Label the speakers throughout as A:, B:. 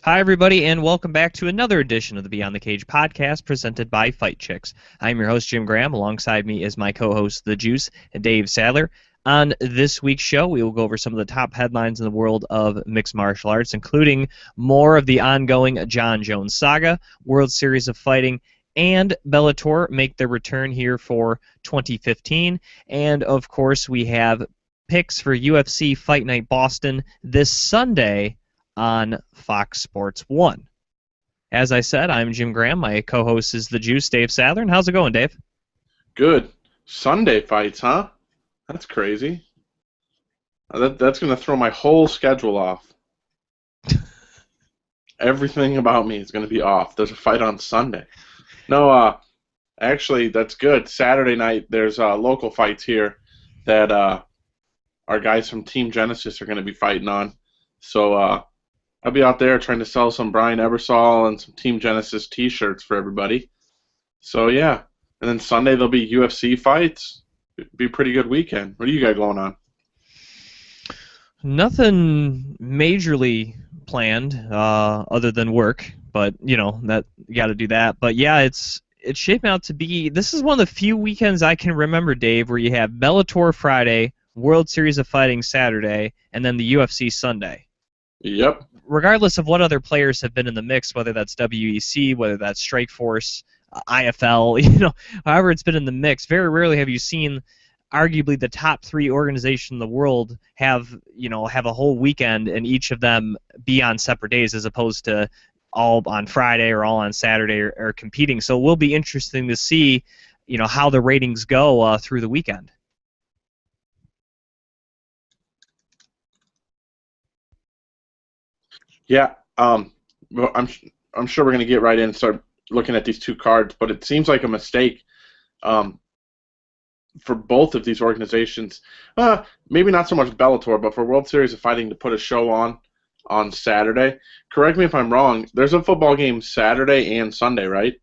A: Hi, everybody, and welcome back to another edition of the Beyond the Cage podcast presented by Fight Chicks. I'm your host, Jim Graham. Alongside me is my co-host, The Juice, Dave Sadler. On this week's show, we will go over some of the top headlines in the world of mixed martial arts, including more of the ongoing John Jones saga, World Series of Fighting, and Bellator make their return here for 2015. And, of course, we have picks for UFC Fight Night Boston this Sunday on Fox Sports 1. As I said, I'm Jim Graham. My co-host is The Juice, Dave Sadler. And how's it going, Dave?
B: Good. Sunday fights, huh? That's crazy. That's going to throw my whole schedule off. Everything about me is going to be off. There's a fight on Sunday. No, actually, that's good. Saturday night, there's local fights here that our guys from Team Genesis are going to be fighting on. So, I'll be out there trying to sell some Brian Ebersol and some Team Genesis t-shirts for everybody. So, yeah. And then Sunday there'll be UFC fights. It'll be a pretty good weekend. What do you got going on?
A: Nothing majorly planned other than work. But, you know, that you got to do that. But, yeah, it's shaping out to be – this is one of the few weekends I can remember, Dave, where you have Bellator Friday, World Series of Fighting Saturday, and then the UFC Sunday.
B: Yep.
A: Regardless of what other players have been in the mix, whether that's WEC, whether that's Strikeforce, IFL, however it's been in the mix, very rarely have you seen arguably the top three organizations in the world have a whole weekend and each of them be on separate days as opposed to all on Friday or all on Saturday or competing. So it will be interesting to see, how the ratings go through the weekend.
B: Yeah, I'm sure we're going to get right in and start looking at these two cards, but it seems like a mistake for both of these organizations. Maybe not so much Bellator, but for World Series of Fighting to put a show on Saturday. Correct me if I'm wrong. There's a football game Saturday and Sunday, right?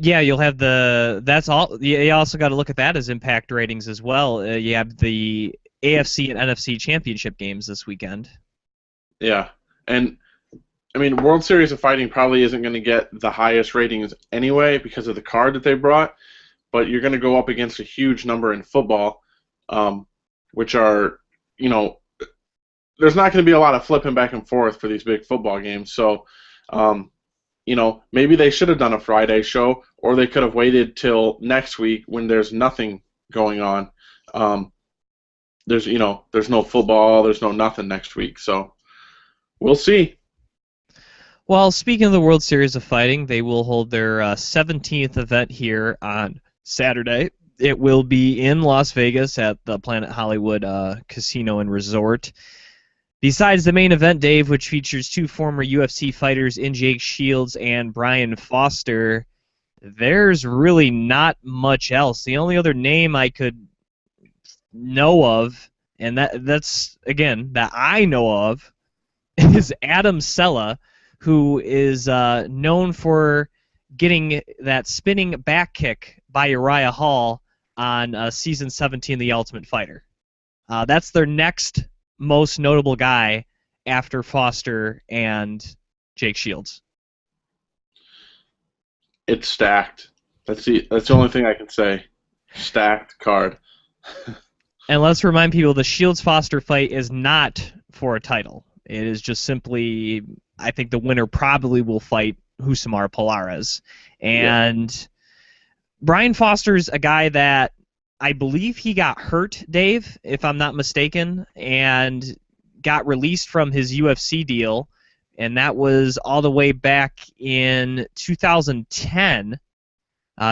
A: Yeah, you'll have that's all. You also got to look at that as impact ratings as well. You have the AFC and NFC championship games this weekend.
B: Yeah, and I mean, World Series of Fighting probably isn't going to get the highest ratings anyway because of the card that they brought, but you're going to go up against a huge number in football, which are, there's not going to be a lot of flipping back and forth for these big football games. So, maybe they should have done a Friday show, or they could have waited till next week when there's nothing going on. There's no football, there's no nothing next week, so we'll see.
A: Well, speaking of the World Series of Fighting, they will hold their 17th event here on Saturday. It will be in Las Vegas at the Planet Hollywood Casino and Resort. Besides the main event, Dave, which features two former UFC fighters in Jake Shields and Brian Foster, there's really not much else. The only other name I could know of, and that's again, that I know of, is Adam Sella, who is known for getting that spinning back kick by Uriah Hall on Season 17 of The Ultimate Fighter. That's their next most notable guy after Foster and Jake Shields.
B: It's stacked. That's the only thing I can say. Stacked card.
A: And let's remind people the Shields-Foster fight is not for a title. It is just simply, I think the winner probably will fight Husamar Polares. And Brian Foster's a guy that I believe he got hurt, Dave, if I'm not mistaken, and got released from his UFC deal, and that was all the way back in 2010.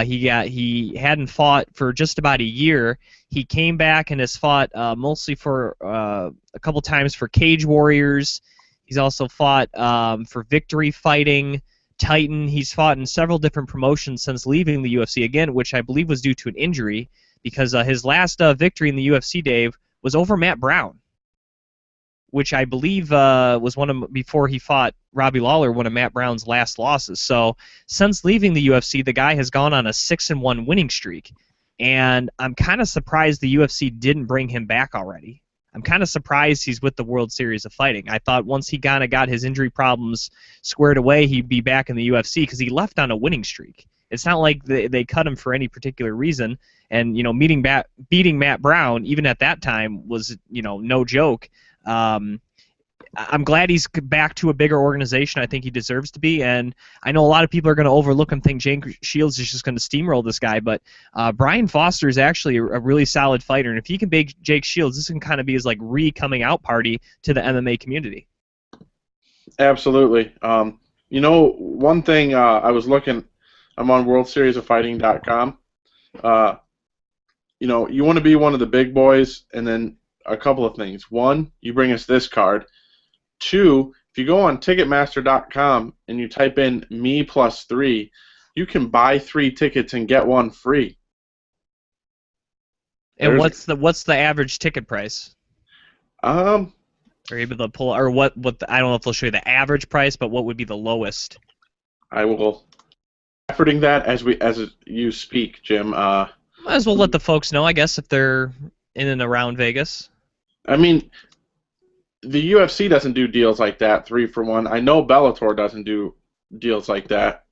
A: He hadn't fought for just about a year. He came back and has fought mostly for a couple times for Cage Warriors. He's also fought for Victory Fighting, Titan. He's fought in several different promotions since leaving the UFC again, which I believe was due to an injury, because his last victory in the UFC, Dave, was over Matt Brown, which I believe was before he fought Robbie Lawler, one of Matt Brown's last losses. So since leaving the UFC, the guy has gone on a 6-1 winning streak, and I'm kind of surprised the UFC didn't bring him back already. I'm kind of surprised he's with the World Series of Fighting. I thought once he kind of got his injury problems squared away, he'd be back in the UFC because he left on a winning streak. It's not like they cut him for any particular reason. And, beating Matt Brown, even at that time, was, no joke. I'm glad he's back to a bigger organization. I think he deserves to be, and I know a lot of people are going to overlook him, think Jake Shields is just going to steamroll this guy, but Brian Foster is actually a really solid fighter, and if he can beat Jake Shields, this can kind of be his coming out party to the MMA community.
B: Absolutely. One thing I was looking, I'm on WorldSeriesOfFighting.com. You want to be one of the big boys, and then a couple of things. One, you bring us this card. Two, if you go on Ticketmaster.com and you type in me plus 3, you can buy 3 tickets and get 1 free.
A: And what's the average ticket price? Are you able to pull, or what? I don't know if they'll show you the average price, but what would be the lowest?
B: I will efforting that as you speak, Jim.
A: Might as well let the folks know, I guess, if they're in and around Vegas.
B: I mean, the UFC doesn't do deals like that, 3 for 1. I know Bellator doesn't do deals like that.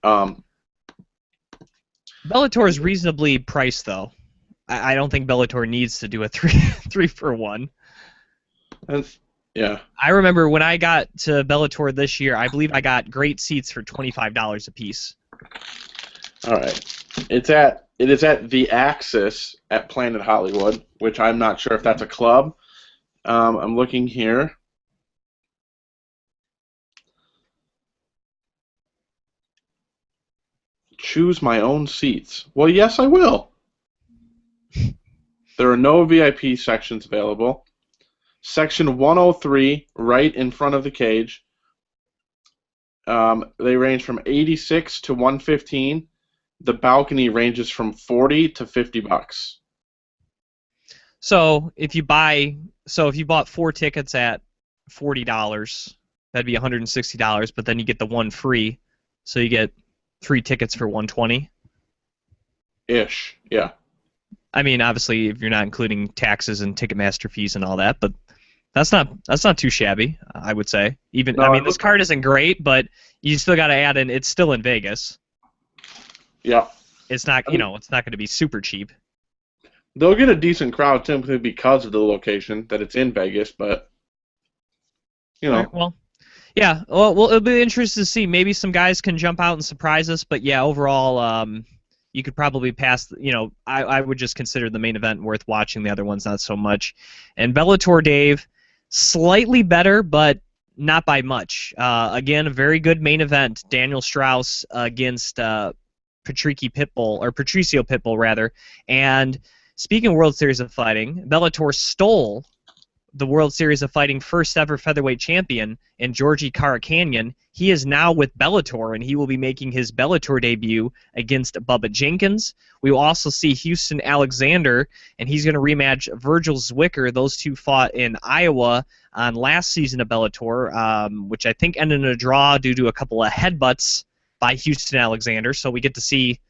A: Bellator is reasonably priced, though. I don't think Bellator needs to do a 3 for 1.
B: Yeah.
A: I remember when I got to Bellator this year, I believe I got great seats for $25 a piece.
B: All right. It is at the Axis at Planet Hollywood, which I'm not sure if that's a club. I'm looking here. Choose my own seats. Well, yes, I will. There are no VIP sections available. Section 103, right in front of the cage. They range from 86 to 115. The balcony ranges from 40 to $50.
A: So if you bought 4 tickets at $40, that'd be $160. But then you get the 1 free, so you get 3 tickets for $120.
B: Ish, yeah.
A: I mean, obviously, if you're not including taxes and Ticketmaster fees and all that, but that's not too shabby, I would say. This card isn't great, but you still got to add in. It's still in Vegas.
B: Yeah.
A: It's not, it's not going to be super cheap.
B: They'll get a decent crowd simply because of the location that it's in Vegas, but
A: Right, well, yeah. Well, it'll be interesting to see. Maybe some guys can jump out and surprise us, but yeah, overall, you could probably pass. I would just consider the main event worth watching. The other ones not so much. And Bellator, Dave, slightly better, but not by much. Again, a very good main event. Daniel Strauss against Patricio Pitbull, rather. And speaking of World Series of Fighting, Bellator stole the World Series of Fighting first ever featherweight champion in Georgi Karakhanyan. He is now with Bellator, and he will be making his Bellator debut against Bubba Jenkins. We will also see Houston Alexander, and he's going to rematch Virgil Zwicker. Those two fought in Iowa on last season of Bellator, which I think ended in a draw due to a couple of headbutts by Houston Alexander. So we get to see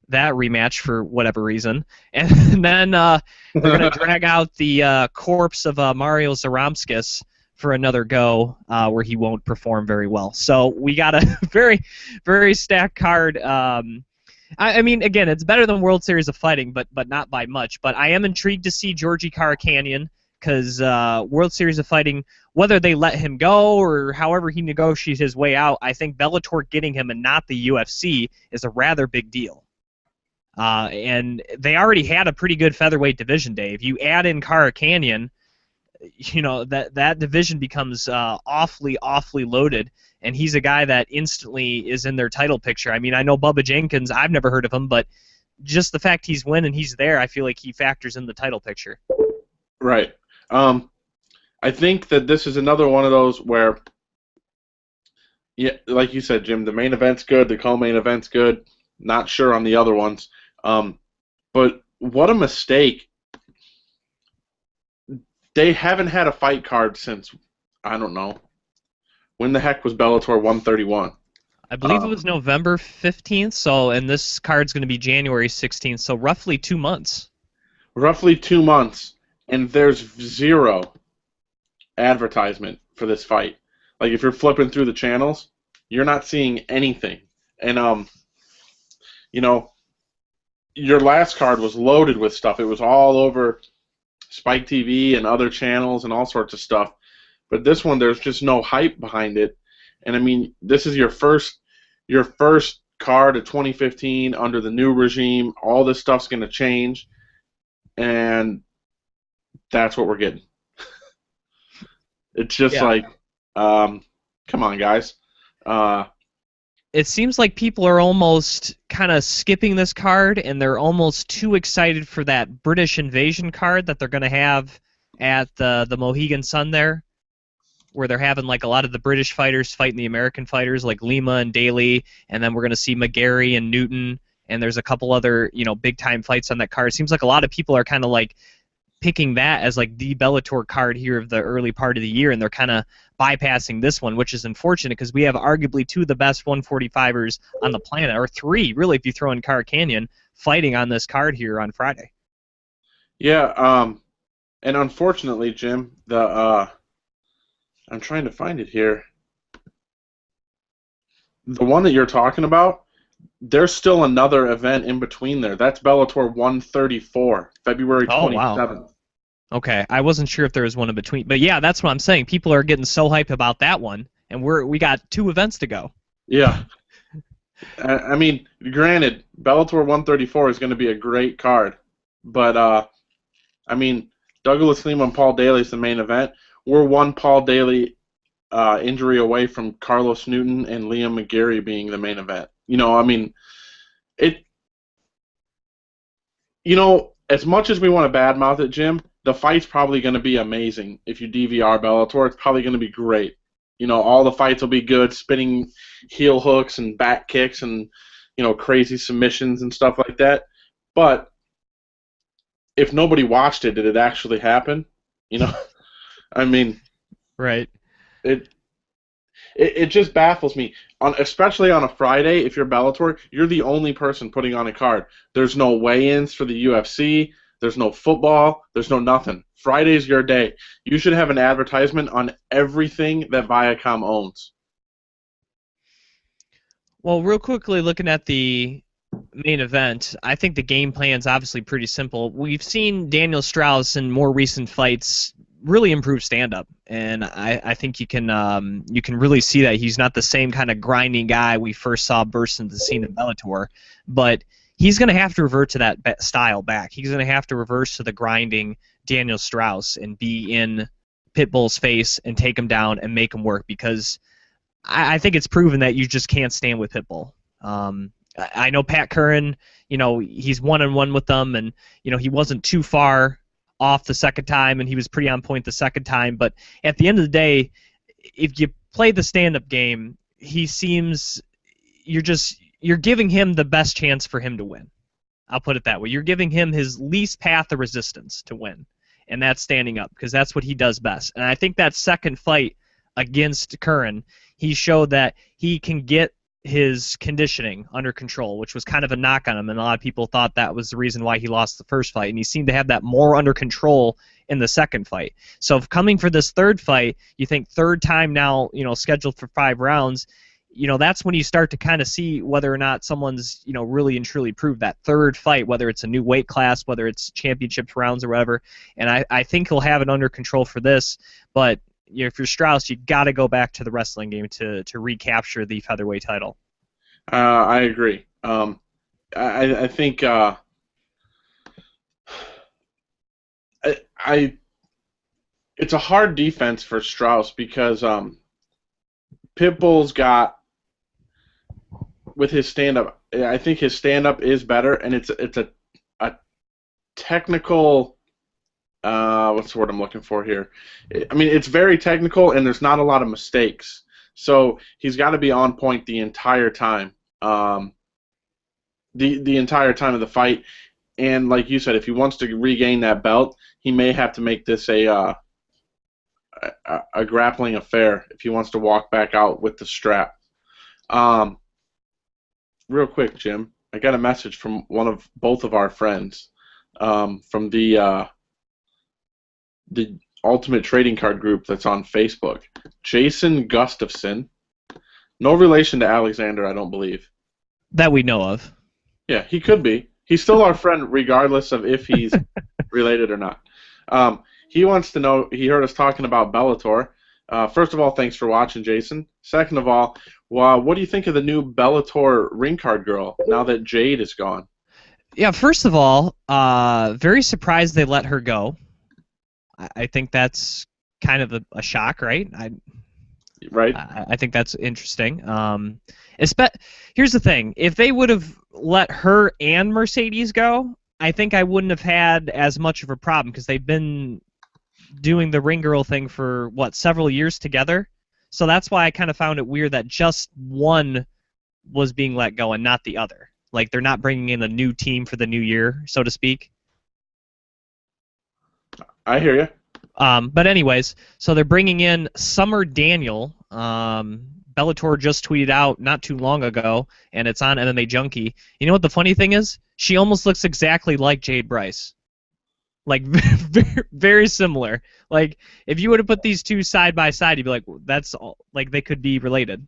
A: that rematch for whatever reason. And then they're going to drag out the corpse of Mario Zaramskis for another go where he won't perform very well. So we got a very, very stacked card. I mean, again, it's better than World Series of Fighting, but not by much. But I am intrigued to see Georgi Karakhanyan because World Series of Fighting, whether they let him go or however he negotiates his way out, I think Bellator getting him and not the UFC is a rather big deal. And they already had a pretty good featherweight division, Dave. You add in Karakhanyan, that division becomes awfully loaded, and he's a guy that instantly is in their title picture. I mean, I know Bubba Jenkins, I've never heard of him, but just the fact he's winning, he's there, I feel like he factors in the title picture.
B: Right. I think that this is another one of those where, yeah, like you said, Jim, the main event's good, the co-main event's good. Not sure on the other ones. But what a mistake. They haven't had a fight card since, I don't know, when the heck was Bellator 131?
A: I believe it was November 15th, and this card's going to be January 16th, so roughly 2 months.
B: Roughly 2 months, and there's zero advertisement for this fight. Like if you're flipping through the channels, you're not seeing anything. And you know, your last card was loaded with stuff. It was all over Spike TV and other channels and all sorts of stuff. But this one, there's just no hype behind it. And I mean, this is your first card of 2015 under the new regime. All this stuff's going to change, and that's what we're getting. It's just like, come on, guys.
A: It seems like people are almost kind of skipping this card, and they're almost too excited for that British Invasion card that they're going to have at the Mohegan Sun there, where they're having like a lot of the British fighters fighting the American fighters like Lima and Daly, and then we're going to see McGarry and Newton, and there's a couple other big time fights on that card. It seems like a lot of people are kind of like picking that as like the Bellator card here of the early part of the year, and they're kind of bypassing this one, which is unfortunate because we have arguably two of the best 145ers on the planet, or three really if you throw in Car Canyon, fighting on this card here on Friday.
B: Yeah, and unfortunately, Jim, I'm trying to find it here. The one that you're talking about, there's still another event in between there. That's Bellator 134, February 27th.
A: Wow. Okay, I wasn't sure if there was one in between, but yeah, that's what I'm saying. People are getting so hyped about that one, and we got two events to go.
B: Yeah. I mean, granted, Bellator 134 is going to be a great card, but I mean, Douglas Lima and Paul Daly is the main event. We're one Paul Daly injury away from Carlos Newton and Liam McGarry being the main event. I mean, as much as we want to badmouth it, Jim, the fight's probably going to be amazing. If you DVR Bellator, it's probably going to be great. All the fights will be good, spinning heel hooks and back kicks and, crazy submissions and stuff like that. But if nobody watched it, did it actually happen? I mean,
A: right.
B: It just baffles me. Especially on a Friday, if you're Bellator, you're the only person putting on a card. There's no weigh-ins for the UFC. There's no football. There's no nothing. Friday's your day. You should have an advertisement on everything that Viacom owns.
A: Well, real quickly, looking at the main event, I think the game plan's obviously pretty simple. We've seen Daniel Strauss in more recent fights really improve stand-up, and I think you can really see that he's not the same kind of grinding guy we first saw burst into the scene in Bellator, but he's going to have to revert to that style back. He's going to have to reverse to the grinding Daniel Strauss and be in Pitbull's face and take him down and make him work, because I think it's proven that you just can't stand with Pitbull. I know Pat Curran, he's one-on-one with them, and he wasn't too far off the second time, and he was pretty on point the second time. But at the end of the day, if you play the stand-up game, he seems you're giving him the best chance for him to win. I'll put it that way. You're giving him his least path of resistance to win, and that's standing up, because that's what he does best. And I think that second fight against Curran, he showed that he can get his conditioning under control, which was kind of a knock on him, and a lot of people thought that was the reason why he lost the first fight, and he seemed to have that more under control in the second fight. So if coming for this third fight, you think third time now, scheduled for 5 rounds, that's when you start to kind of see whether or not someone's, really and truly proved that third fight, whether it's a new weight class, whether it's championship rounds or whatever, and I think he'll have it under control for this, but if you're Strauss, you got to go back to the wrestling game to recapture the featherweight title.
B: I agree. I think it's a hard defense for Strauss, because Pitbull's got, with his stand-up, I think his stand-up is better, and it's a technical. What's the word I'm looking for here? I mean, it's very technical, and there's not a lot of mistakes. So he's got to be on point the entire time, the entire time of the fight. And like you said, if he wants to regain that belt, he may have to make this a grappling affair if he wants to walk back out with the strap. Real quick, Jim, I got a message from both of our friends, from the Ultimate Trading Card group that's on Facebook. Jason Gustafson. No relation to Alexander, I don't believe.
A: That we know of.
B: Yeah, he could be. He's still our friend regardless of if he's related or not. He wants to know, he heard us talking about Bellator. First of all, thanks for watching, Jason. Second of all, what do you think of the new Bellator ring card girl now that Jade is gone?
A: Yeah, first of all, very surprised they let her go. I think that's kind of a shock, right?
B: Right.
A: I think that's interesting. Here's the thing: if they would have let her and Mercedes go, I think I wouldn't have had as much of a problem because they've been doing the ring girl thing for several years together. So that's why I kind of found it weird that just one was being let go and not the other. Like they're not bringing in a new team for the new year, so to speak.
B: I hear you.
A: But anyways, so they're bringing in Summer Daniel. Bellator just tweeted out not too long ago, and it's on MMA Junkie. You know what the funny thing is? She almost looks exactly like Jade Bryce. Like, very, very similar. Like, if you would have put these two side by side, you'd be like, that's all, like they could be related.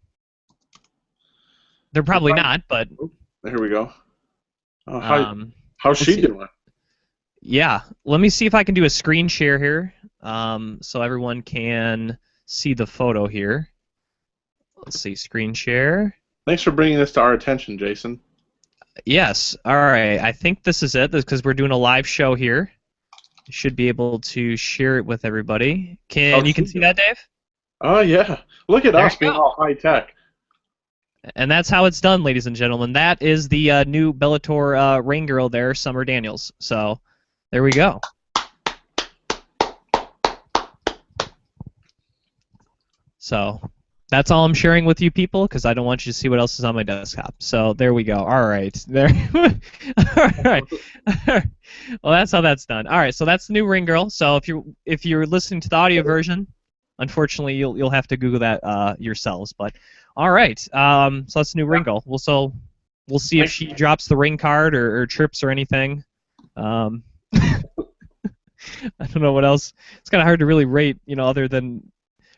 A: They're probably not, but...
B: Here we go. How's she doing?
A: Yeah, let me see if I can do a screen share here, so everyone can see the photo here. Let's see, screen share.
B: Thanks for bringing this to our attention, Jason.
A: Yes, all right. I think this is it, because we're doing a live show here. You should be able to share it with everybody. You can see that, Dave?
B: Oh, yeah. Look at us being all high-tech.
A: And that's how it's done, ladies and gentlemen. That is the new Bellator ring girl there, Summer Daniels. So... there we go. So that's all I'm sharing with you people because I don't want you to see what else is on my desktop. So there we go. All right. There. All right. Well, that's how that's done. All right. So that's the new ring girl. So if you're listening to the audio version, unfortunately you'll have to Google that yourselves. But all right. So that's the new ring girl. We'll see if she drops the ring card or trips or anything. I don't know what else. It's kind of hard to really rate, other than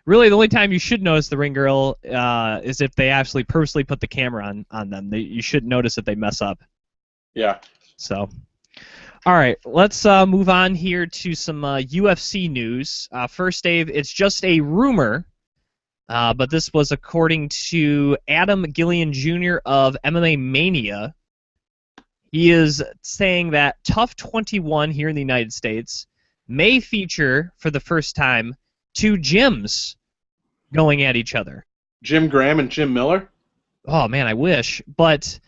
A: really the only time you should notice the ring girl is if they actually purposely put the camera on them. You should notice if they mess up.
B: Yeah.
A: So, all right, let's move on here to some UFC news. First, Dave, it's just a rumor, but this was according to Adam Gillian Jr. of MMA Mania. He is saying that Tough 21 here in the United States may feature, for the first time, two gyms going at each other.
B: Jim Graham and Jim Miller?
A: Oh, man, I wish. But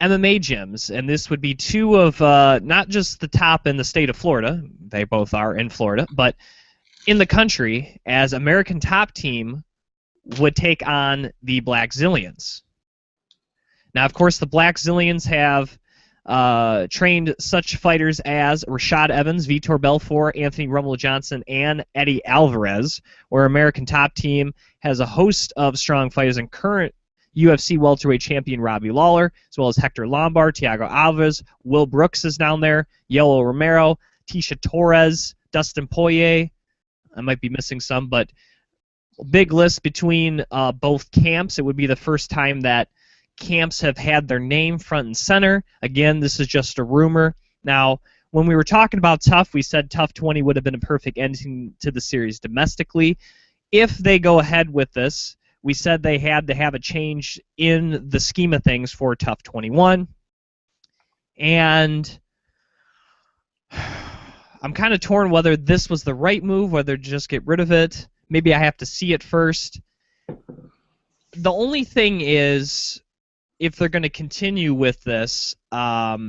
A: MMA gyms, and this would be two of not just the top in the state of Florida, they both are in Florida, but in the country, as American Top Team would take on the Black Zillions. Now, of course, the Black Zillions have trained such fighters as Rashad Evans, Vitor Belfort, Anthony Rumble Johnson, and Eddie Alvarez, where American Top Team has a host of strong fighters and current UFC welterweight champion Robbie Lawler, as well as Hector Lombard, Thiago Alves, Will Brooks is down there, Yoel Romero, Tisha Torres, Dustin Poirier. I might be missing some, but big list between both camps. It would be the first time that camps have had their name front and center. Again, this is just a rumor. Now, when we were talking about Tough, we said Tough 20 would have been a perfect ending to the series domestically. If they go ahead with this, we said they had to have a change in the scheme of things for Tough 21. And I'm kind of torn whether this was the right move, whether to just get rid of it. Maybe I have to see it first. The only thing is, if they're going to continue with this, what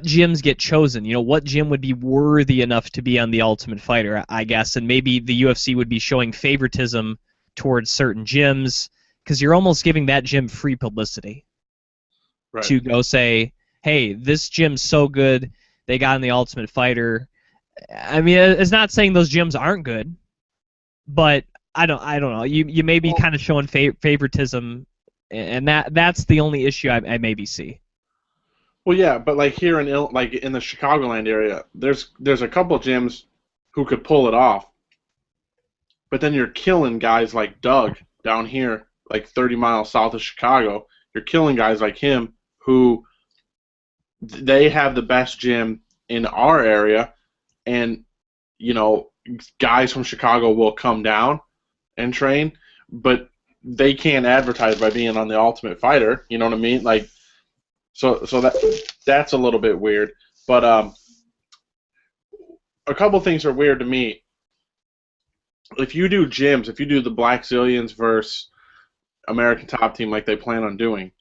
A: gyms get chosen? What gym would be worthy enough to be on the Ultimate Fighter, I guess, and maybe the UFC would be showing favoritism towards certain gyms, because you're almost giving that gym free publicity. Right. To go say, hey, this gym's so good, they got on the Ultimate Fighter. I mean, it's not saying those gyms aren't good, but I don't know. You may be kind of showing favoritism, and that's the only issue I maybe see.
B: Well, yeah, but like here in the Chicagoland area, there's a couple of gyms who could pull it off. But then you're killing guys like Doug down here, like 30 miles south of Chicago. You're killing guys like him who they have the best gym in our area, and guys from Chicago will come down and train, but they can't advertise by being on the Ultimate Fighter. You know what I mean? Like, so that's a little bit weird. But a couple things are weird to me. If you do gyms, if you do the Black Zillions versus American Top Team like they plan on doing,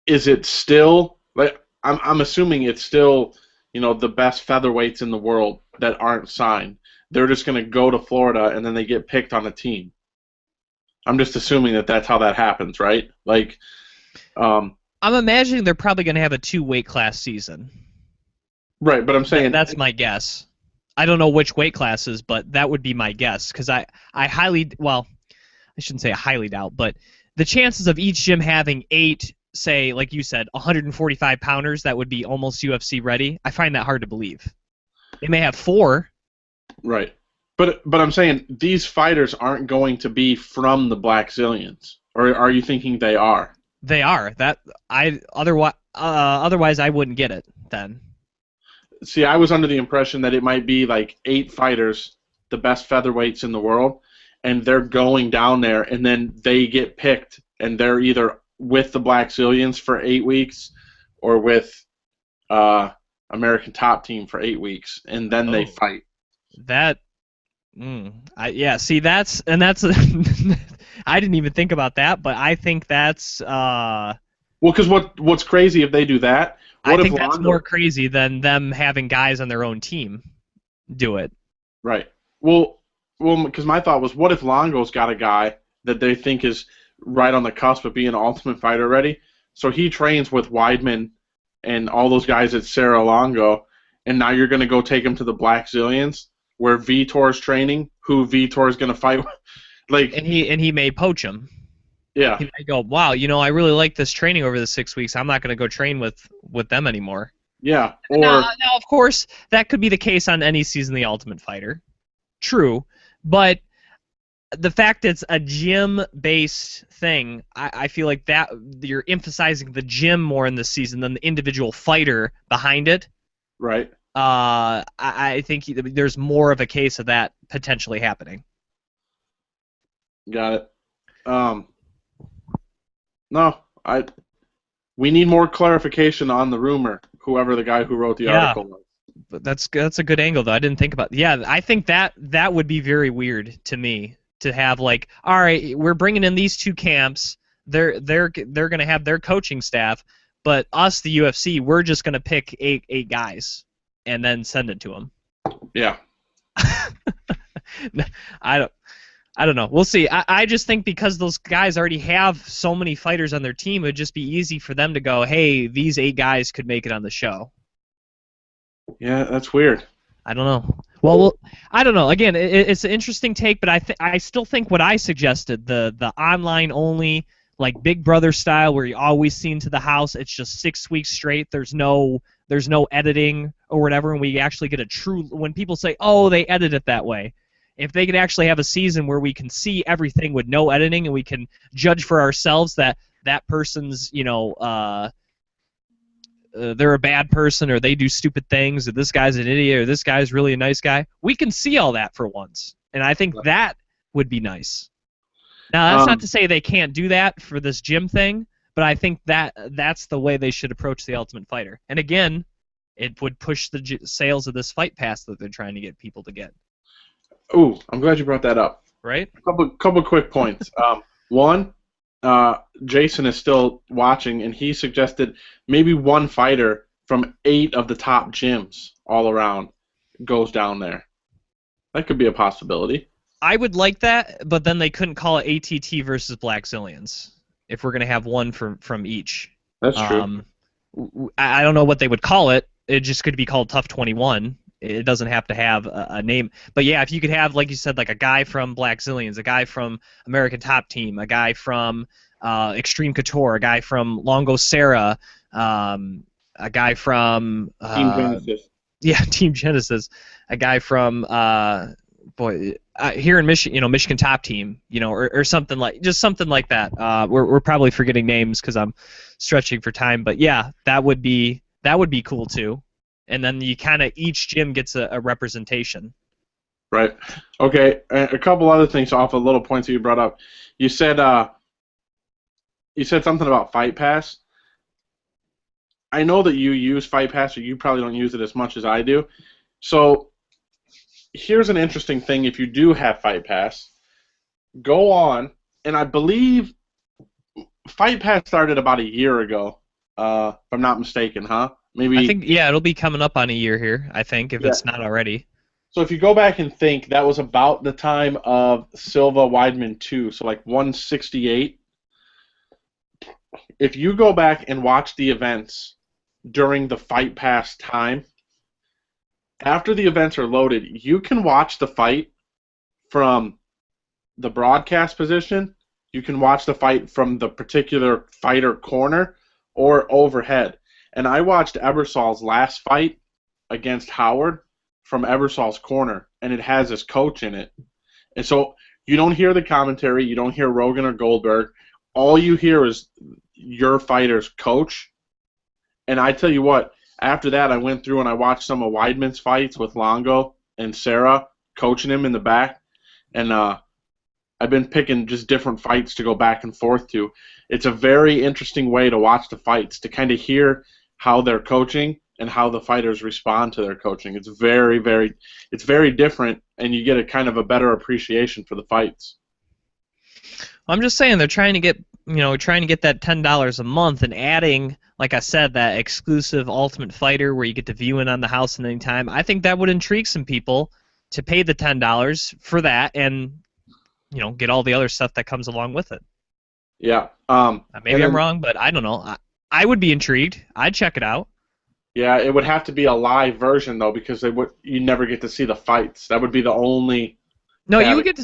B: is it still like I'm assuming it's still the best featherweights in the world that aren't signed. They're just going to go to Florida and then they get picked on a team. I'm just assuming that that's how that happens, right? Like,
A: I'm imagining they're probably going to have a 2-weight class season.
B: Right, but I'm saying
A: that's my guess. I don't know which weight classes, but that would be my guess because I highly, well, I shouldn't say I highly doubt, but the chances of each gym having 8, say, like you said, 145 pounders that would be almost UFC ready, I find that hard to believe. They may have 4.
B: Right. But I'm saying these fighters aren't going to be from the Black Zillions, or are you thinking they are?
A: They are. Otherwise I wouldn't get it then.
B: See, I was under the impression that it might be like 8 fighters, the best featherweights in the world, and they're going down there, and then they get picked, and they're either with the Black Zillions for 8 weeks, or with American Top Team for 8 weeks, and then they fight.
A: See, that's I didn't even think about that, but I think that's
B: well, because what's crazy if they do that?
A: I think that's more crazy than them having guys on their own team do it.
B: Right. Well, because my thought was, what if Longo's got a guy that they think is right on the cusp of being an Ultimate Fighter ready? So he trains with Weidman and all those guys at Cerro Longo, and now you're going to go take him to the Black Zillions, where Vitor's training, who Vitor's going to fight with. Like,
A: and he may poach him.
B: Yeah.
A: He may go, wow, I really like this training over the 6 weeks. I'm not going to go train with them anymore.
B: Yeah. Or
A: now, of course, that could be the case on any season of The Ultimate Fighter. True. But the fact it's a gym-based thing, I feel like that you're emphasizing the gym more in this season than the individual fighter behind it.
B: Right.
A: I think there's more of a case of that potentially happening.
B: Got it. No, we need more clarification on the rumor, whoever the guy who wrote the article was.
A: But that's a good angle, though. I didn't think about it. Yeah, I think that would be very weird to me to have, like, all right, we're bringing in these 2 camps. They're going to have their coaching staff, but us, the UFC, we're just going to pick 8 guys and then send it to them.
B: Yeah.
A: I don't know. We'll see. I just think because those guys already have so many fighters on their team, it would just be easy for them to go, hey, these 8 guys could make it on the show.
B: Yeah, that's weird.
A: I don't know. Well, I don't know. Again, it's an interesting take, but I still think what I suggested, the online only, like Big Brother style, where you always see into the house, it's just 6 weeks straight. There's no editing or whatever, and we actually get a true. When people say, oh, they edit it that way. If they could actually have a season where we can see everything with no editing and we can judge for ourselves that person's, they're a bad person or they do stupid things or this guy's an idiot or this guy's really a nice guy, we can see all that for once. And I think that would be nice. Now, that's not to say they can't do that for this gym thing, but I think that's the way they should approach the Ultimate Fighter. And again, it would push the sales of this Fight Pass that they're trying to get people to get.
B: Ooh, I'm glad you brought that up.
A: Right?
B: Couple quick points. One, Jason is still watching, and he suggested maybe one fighter from 8 of the top gyms all around goes down there. That could be a possibility.
A: I would like that, but then they couldn't call it ATT versus Black Zillions if we're going to have one from each.
B: That's true.
A: I don't know what they would call it. It just could be called Tough 21. It doesn't have to have a name. But yeah, if you could have, like you said, like a guy from Black Zillions, a guy from American Top Team, a guy from Extreme Couture, a guy from Longo Serra, a guy from
B: Team Genesis.
A: Yeah, Team Genesis, a guy from here in Michigan, Michigan Top Team, or something like that. We're probably forgetting names because I'm stretching for time, but yeah, that would be cool too. And then you kind of each gym gets a representation.
B: Right. Okay. A couple other things off of little points that you brought up. You said something about Fight Pass. I know that you use Fight Pass, or you probably don't use it as much as I do. So here's an interesting thing. If you do have Fight Pass, go on, and I believe Fight Pass started about a year ago, if I'm not mistaken, huh? Maybe.
A: I think, yeah, it'll be coming up on a year here, I think, if it's not already.
B: So if you go back and think, that was about the time of Silva Weidman 2, so like 168. If you go back and watch the events during the Fight Pass time, after the events are loaded, you can watch the fight from the broadcast position, you can watch the fight from the particular fighter corner or overhead. And I watched Ebersol's last fight against Howard from Ebersol's corner, and it has his coach in it. And so you don't hear the commentary, you don't hear Rogan or Goldberg. All you hear is your fighter's coach. And I tell you what, after that, I went through and I watched some of Weidman's fights with Longo and Sarah coaching him in the back. And I've been picking just different fights to go back and forth to. It's a very interesting way to watch the fights, to kind of hear how they're coaching and how the fighters respond to their coaching. It's very, it's very different, and you get a kind of a better appreciation for the fights.
A: I'm just saying they're trying to get that $10 a month and adding, like I said, that exclusive Ultimate Fighter where you get to view it on the house at any time. I think that would intrigue some people to pay the $10 for that and get all the other stuff that comes along with it.
B: Yeah.
A: Maybe I'm wrong, but I don't know. I would be intrigued. I'd check it out.
B: Yeah, it would have to be a live version though, because you never get to see the fights. That would be the only.
A: No, you would get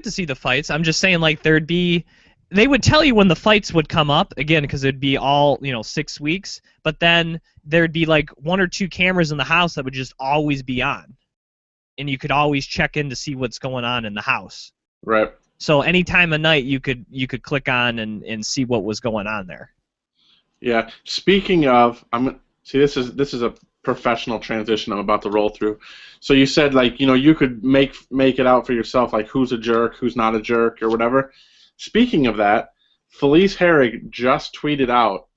A: to see the fights. I'm just saying, like, they would tell you when the fights would come up, again, because it'd be all 6 weeks, but then there'd be like 1 or 2 cameras in the house that would just always be on, and you could always check in to see what's going on in the house.
B: Right.
A: So any time of night you could click on and see what was going on there.
B: Yeah. Speaking of, this is a professional transition I'm about to roll through. So you said, like, you could make it out for yourself, like who's a jerk, who's not a jerk, or whatever. Speaking of that, Felice Herrig just tweeted out,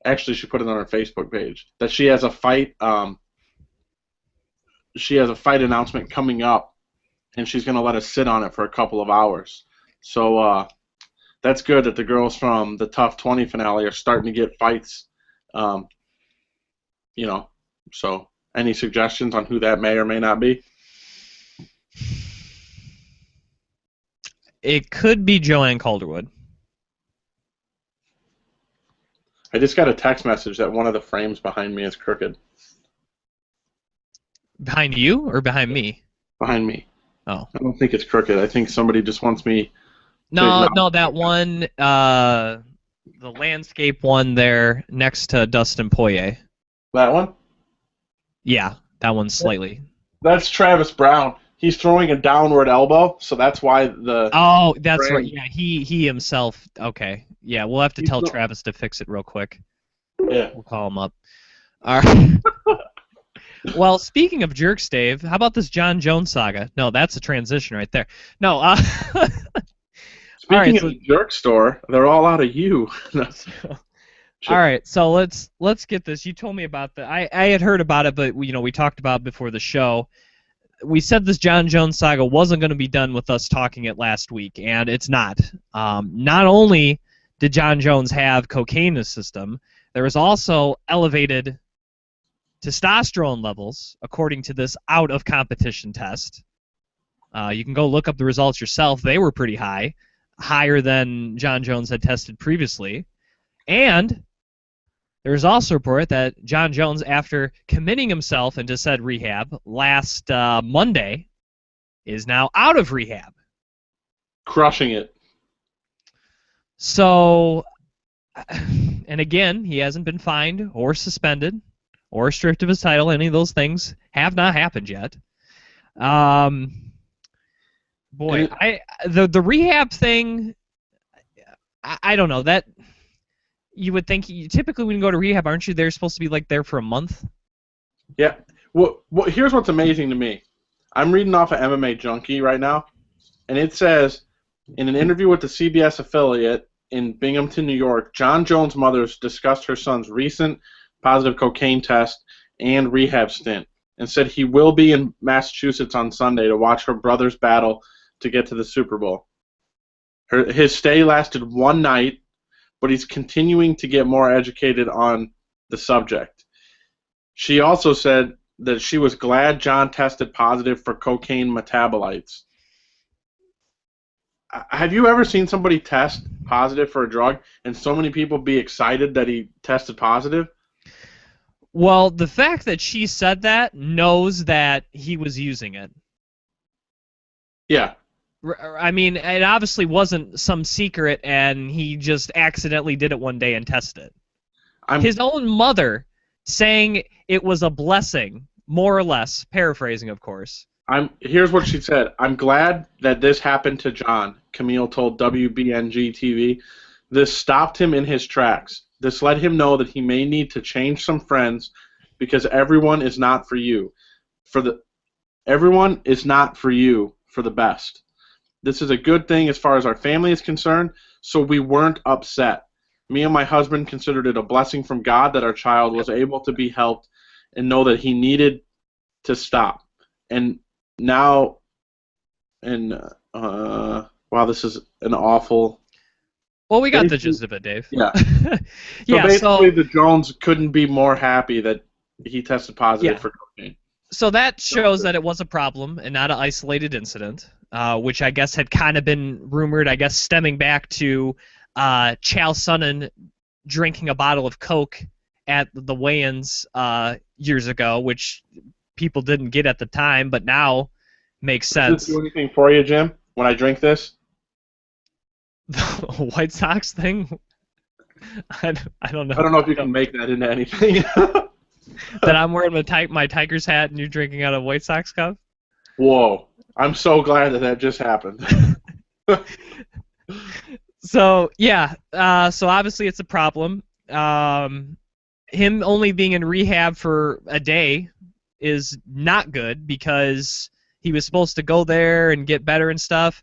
B: actually she put it on her Facebook page, that she has a fight announcement coming up, and she's going to let us sit on it for a couple of hours. So that's good that the girls from the Tough 20 finale are starting to get fights. So any suggestions on who that may or may not be?
A: It could be Joanne Calderwood.
B: I just got a text message that one of the frames behind me is crooked.
A: Behind you or behind me?
B: Behind me.
A: Oh.
B: I don't think it's crooked. I think somebody just wants me.
A: No, that one, the landscape one there next to Dustin Poirier.
B: That one?
A: Yeah, that one's slightly.
B: That's Travis Brown. He's throwing a downward elbow, so that's why the.
A: Oh, that's right. Yeah, he himself. Okay. Yeah, we'll have to tell Travis to fix it real quick.
B: Yeah.
A: We'll call him up. All right. Well, speaking of jerks, Dave, how about this John Jones saga? No, that's a transition right there. No.
B: Speaking of the jerk store, they're all out of you.
A: All right, so let's get this. You told me about I had heard about it, but we talked about it before the show. We said this John Jones saga wasn't going to be done with us talking it last week, and it's not. Not only did John Jones have cocaine in his system, there was also elevated testosterone levels, according to this out-of-competition test. You can go look up the results yourself. They were pretty high, higher than John Jones had tested previously. And there is also a report that John Jones, after committing himself into said rehab last Monday, is now out of rehab.
B: Crushing it.
A: So, and again, he hasn't been fined or suspended or stripped of his title. Any of those things have not happened yet. Boy, the rehab thing, I don't know. That you would think typically when you go to rehab, aren't you there supposed to be like there for a month?
B: Yeah. Well, here's what's amazing to me. I'm reading off of MMA Junkie right now, and it says, in an interview with the CBS affiliate in Binghamton, New York, John Jones' mother discussed her son's recent positive cocaine test and rehab stint, and said he will be in Massachusetts on Sunday to watch her brother's battle to get to the Super Bowl. His stay lasted one night, but he's continuing to get more educated on the subject. She also said that she was glad John tested positive for cocaine metabolites. Have you ever seen somebody test positive for a drug and so many people be excited that he tested positive?
A: Well, the fact that she said that knows that he was using it.
B: Yeah.
A: I mean, it obviously wasn't some secret and he just accidentally did it one day and tested it. His own mother saying it was a blessing, more or less, paraphrasing, of course.
B: Here's what she said. I'm glad that this happened to John, Camille told WBNG-TV. This stopped him in his tracks. This let him know that he may need to change some friends because everyone is not for you. Everyone is not for you for the best. This is a good thing as far as our family is concerned, so we weren't upset. Me and my husband considered it a blessing from God that our child was able to be helped and know that he needed to stop. And now, wow, this is an awful...
A: Well, we got the gist of it, Dave.
B: Yeah.
A: Yeah,
B: so basically, the Jones couldn't be more happy that he tested positive for cocaine.
A: So that shows that it was a problem and not an isolated incident, which I guess had kind of been rumored, I guess, stemming back to Chael Sonnen drinking a bottle of Coke at the weigh-ins years ago, which people didn't get at the time, but now makes sense.
B: Does this do anything for you, Jim, when I drink this?
A: The White Sox thing? I don't know.
B: I don't know if you can make that into anything.
A: That I'm wearing my Tigers hat and you're drinking out of White Sox cup?
B: Whoa. I'm so glad that just happened.
A: So, yeah. So, obviously, it's a problem. Him only being in rehab for a day is not good because he was supposed to go there and get better and stuff.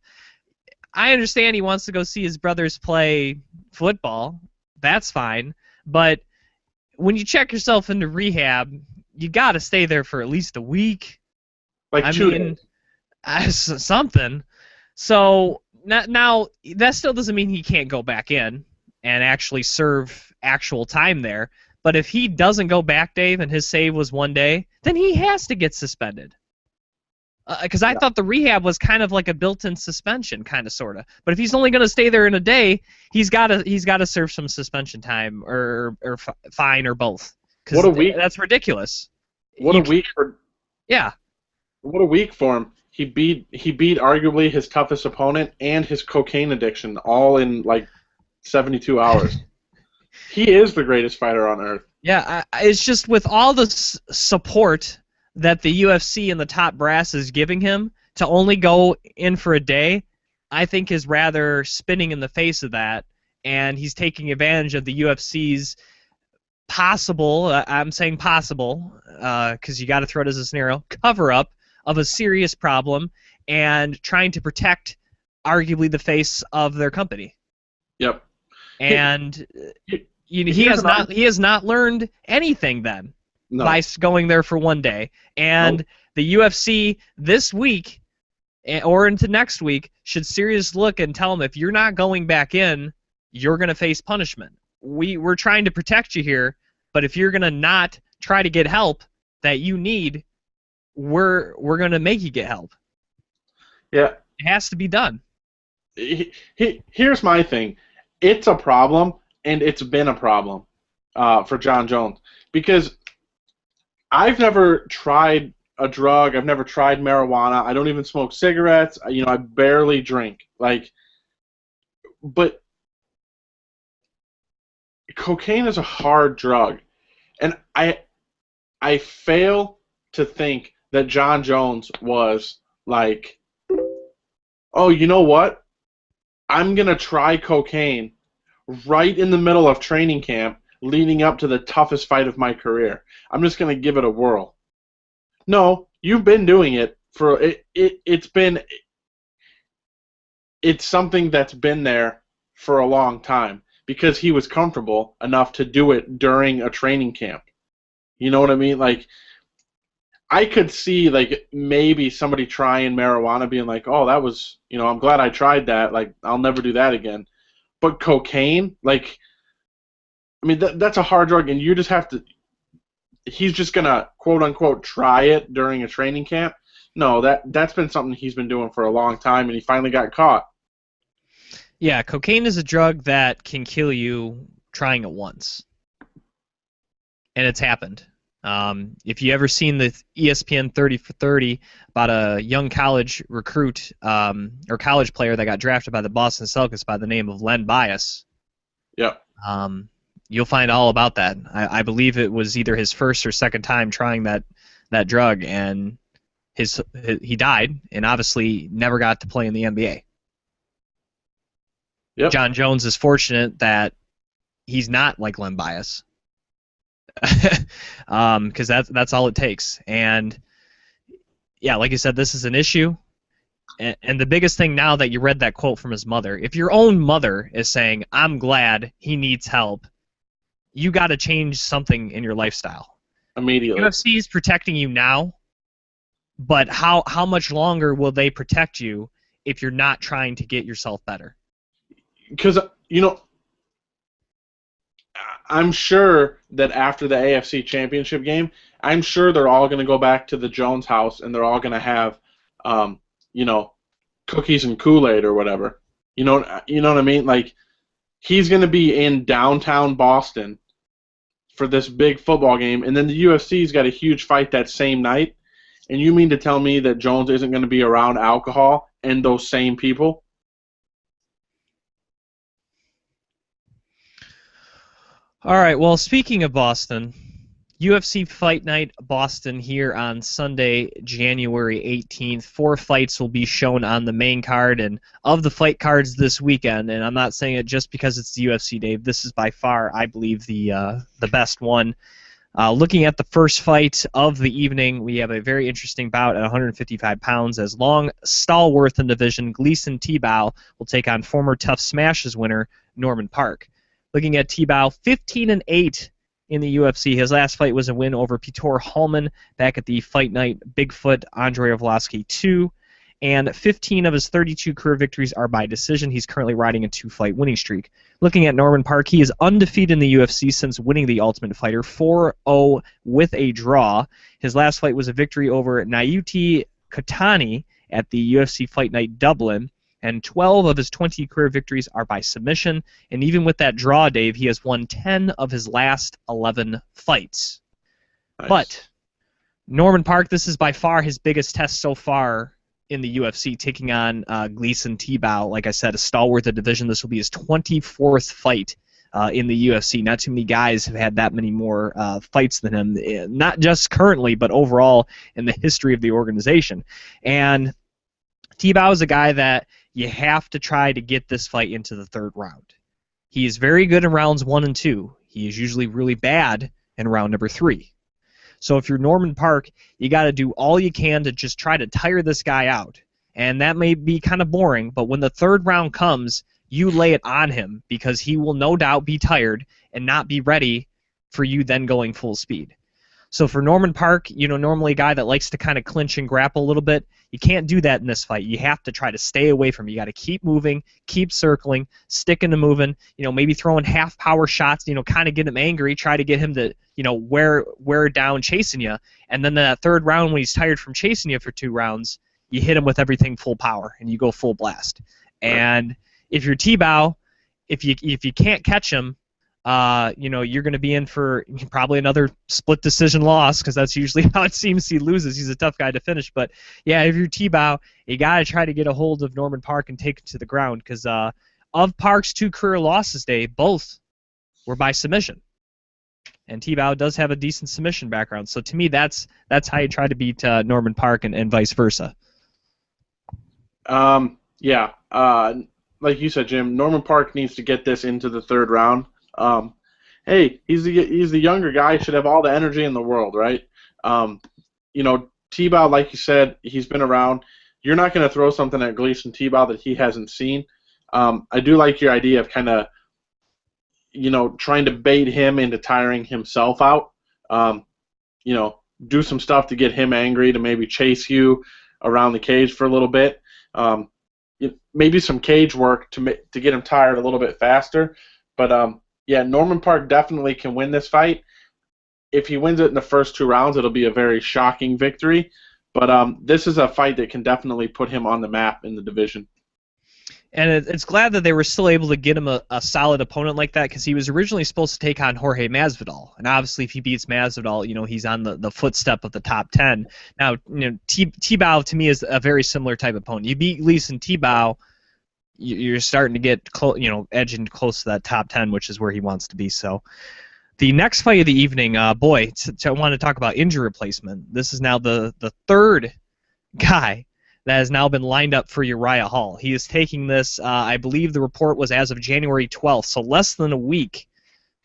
A: I understand he wants to go see his brothers play football. That's fine. But when you check yourself into rehab, you got to stay there for at least a week.
B: Like 2 days.
A: Something. So now that still doesn't mean he can't go back in and actually serve actual time there. But if he doesn't go back, Dave, and his save was 1 day, then he has to get suspended. Because I thought the rehab was kind of like a built-in suspension, kind of, sort of. But if he's only going to stay there in a day, he's got to serve some suspension time or fine or both.
B: What a week!
A: That's ridiculous.
B: What a week for.
A: Yeah.
B: What a week for him. He beat arguably his toughest opponent and his cocaine addiction all in like 72 hours. He is the greatest fighter on earth.
A: Yeah, it's just with all the support that the UFC and the top brass is giving him, to only go in for a day, I think is rather spinning in the face of that, and he's taking advantage of the UFC's possible, I'm saying possible, because you got to throw it as a scenario, cover-up of a serious problem and trying to protect arguably the face of their company.
B: Yep.
A: And he has not learned anything then. No. By going there for 1 day. And the UFC this week or into next week should seriously look and tell them, if you're not going back in, you're going to face punishment. We're trying to protect you here, but if you're going to not try to get help that you need, we're going to make you get help.
B: Yeah.
A: It has to be done.
B: Here's my thing. It's a problem, and it's been a problem for John Jones. Because I've never tried a drug. I've never tried marijuana. I don't even smoke cigarettes. I barely drink. But cocaine is a hard drug, and I fail to think that John Jones was like, oh, you know what? I'm going to try cocaine right in the middle of training camp leading up to the toughest fight of my career. I'm just going to give it a whirl. No, you've been doing it for it's something that's been there for a long time because he was comfortable enough to do it during a training camp. You know what I mean? Like, I could see, like, maybe somebody trying marijuana being like, oh, that was, I'm glad I tried that. Like, I'll never do that again. But cocaine, like, I mean, that's a hard drug, and you just have to, he's just going to, quote-unquote, try it during a training camp. No, that's been something he's been doing for a long time, and he finally got caught.
A: Yeah, cocaine is a drug that can kill you trying it once. And it's happened. If you ever seen the ESPN 30 for 30 about a young college recruit or college player that got drafted by the Boston Celtics by the name of Len Bias,
B: yep.
A: You'll find all about that. I believe it was either his first or second time trying that drug, and he died, and obviously never got to play in the NBA.
B: Yep.
A: John Jones is fortunate that he's not like Len Bias. Because that's all it takes. And yeah, like you said, this is an issue. And the biggest thing now that you read that quote from his mother, if your own mother is saying, I'm glad he needs help, you got to change something in your lifestyle.
B: Immediately.
A: UFC is protecting you now, but how much longer will they protect you if you're not trying to get yourself better?
B: Because, I'm sure that after the AFC Championship game, I'm sure they're all going to go back to the Jones house and they're all going to have, cookies and Kool-Aid or whatever. You know what I mean? Like, he's going to be in downtown Boston for this big football game, and then the UFC's got a huge fight that same night, and you mean to tell me that Jones isn't going to be around alcohol and those same people?
A: All right, well, speaking of Boston, UFC Fight Night Boston here on Sunday, January 18th. 4 fights will be shown on the main card, and of the fight cards this weekend, and I'm not saying it just because it's the UFC, Dave, this is by far, I believe, the best one. Looking at the first fight of the evening, we have a very interesting bout at 155 pounds as long stalwart in the division. Gleason Tebow will take on former Tough Smashes winner Norman Park. Looking at Tebow, 15-8 in the UFC. His last fight was a win over Peter Hallman back at the Fight Night Bigfoot Andrei Arlovsky 2, and 15 of his 32 career victories are by decision. He's currently riding a 2-fight winning streak. Looking at Norman Park, he is undefeated in the UFC since winning the Ultimate Fighter, 4-0 with a draw. His last fight was a victory over Naoya Katani at the UFC Fight Night Dublin, and 12 of his 20 career victories are by submission. And even with that draw, Dave, he has won 10 of his last 11 fights. Nice. But Norman Park, this is by far his biggest test so far in the UFC, taking on Gleason Tebow. Like I said, a stalwart of the division. This will be his 24th fight in the UFC. Not too many guys have had that many more fights than him, not just currently, but overall in the history of the organization. And Tebow is a guy that you have to try to get this fight into the 3rd round. He is very good in rounds 1 and 2. He is usually really bad in round number 3. So if you're Norman Park, you got to do all you can to just try to tire this guy out. And that may be kind of boring, but when the 3rd round comes, you lay it on him because he will no doubt be tired and not be ready for you then going full speed. So for Norman Park, normally a guy that likes to kind of clinch and grapple a little bit, you can't do that in this fight. You have to try to stay away from him. You got to keep moving, keep circling, sticking to moving, maybe throwing half power shots, kind of get him angry, try to get him to, wear down chasing you. And then that 3rd round when he's tired from chasing you for 2 rounds, you hit him with everything full power and you go full blast. And if you're Tebow, if you can't catch him, you're going to be in for probably another split decision loss because that's usually how it seems he loses. He's a tough guy to finish. But, yeah, if you're Tebow, you got to try to get a hold of Norman Park and take him to the ground because of Park's 2 career losses, Dave, both were by submission. And Tebow does have a decent submission background. So to me, that's how you try to beat Norman Park and vice versa.
B: Yeah. Like you said, Jim, Norman Park needs to get this into the third round. Hey, he's the younger guy. Should have all the energy in the world, right? Tebow, like you said, he's been around. You're not going to throw something at Gleason Tebow that he hasn't seen. I do like your idea of kind of, trying to bait him into tiring himself out. Do some stuff to get him angry, to maybe chase you around the cage for a little bit. Maybe some cage work to get him tired a little bit faster. But yeah, Norman Park definitely can win this fight. If he wins it in the first 2 rounds, it'll be a very shocking victory. But this is a fight that can definitely put him on the map in the division.
A: And it's glad that they were still able to get him a solid opponent like that, because he was originally supposed to take on Jorge Masvidal. And obviously, if he beats Masvidal, he's on the footstep of the top 10. Now, Tebow to me is a very similar type of opponent. You beat Gleason Tebow, you're starting to get edging close to that top 10, which is where he wants to be. So, the next fight of the evening, I want to talk about injury replacement. This is now the third guy that has now been lined up for Uriah Hall. He is taking this, I believe the report was as of January 12th, so less than a week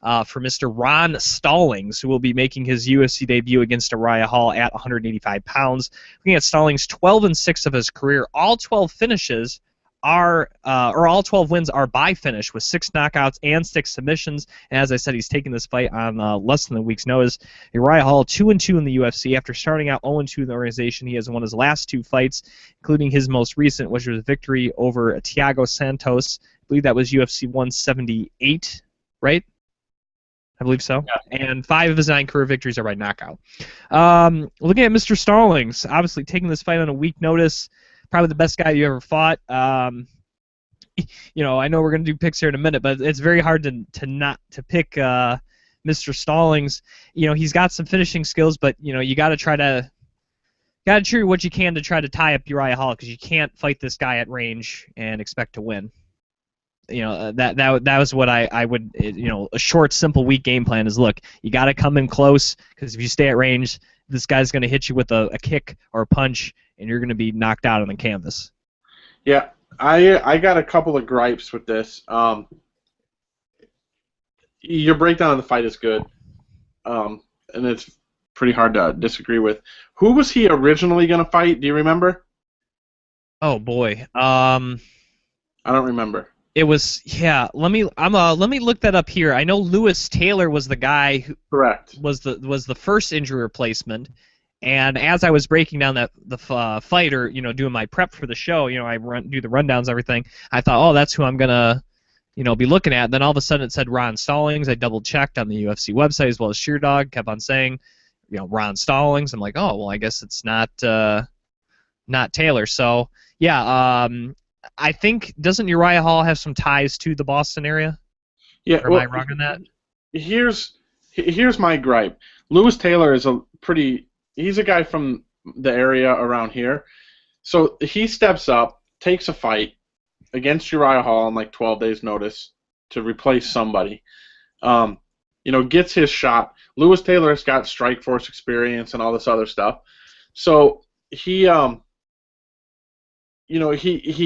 A: for Mr. Ron Stallings, who will be making his UFC debut against Uriah Hall at 185 pounds. Looking at Stallings, 12-6 of his career. All 12 finishes all 12 wins are by finish, with 6 knockouts and 6 submissions. And as I said, he's taking this fight on less than a week's notice. Uriah Hall, 2-2 in the UFC. After starting out 0-2 in the organization, he has won his last 2 fights, including his most recent, which was a victory over Thiago Santos. I believe that was UFC 178, right? I believe so. Yeah. And 5 of his 9 career victories are by knockout. Looking at Mr. Stallings, obviously taking this fight on a week notice. Probably the best guy you ever fought. I know we're gonna do picks here in a minute, but it's very hard to pick Mr. Stallings. He's got some finishing skills, but you got to do what you can to try to tie up Uriah Hall, because you can't fight this guy at range and expect to win. That was what I would, a short, simple, weak game plan is, look, you got to come in close, because if you stay at range, this guy's going to hit you with a kick or a punch, and you're going to be knocked out on the canvas.
B: Yeah, I got a couple of gripes with this. Your breakdown of the fight is good, and it's pretty hard to disagree with. Who was he originally going to fight? Do you remember?
A: Oh boy,
B: I don't remember.
A: It was, yeah. Let me look that up here. I know Lewis Taylor was the guy who was the first injury replacement. And as I was breaking down the fight, or doing my prep for the show, I do the rundowns, everything. I thought, oh, that's who I'm gonna be looking at. And then all of a sudden it said Ron Stallings. I double checked on the UFC website as well as Sheerdog. Kept on saying, Ron Stallings. I'm like, oh, well, I guess it's not Taylor. So yeah, I think, doesn't Uriah Hall have some ties to the Boston area?
B: Yeah.
A: Or am I wrong on that?
B: Here's my gripe. Lewis Taylor is he's a guy from the area around here. So he steps up, takes a fight against Uriah Hall on like 12 days notice to replace somebody. Gets his shot. Lewis Taylor has got Strikeforce experience and all this other stuff. So he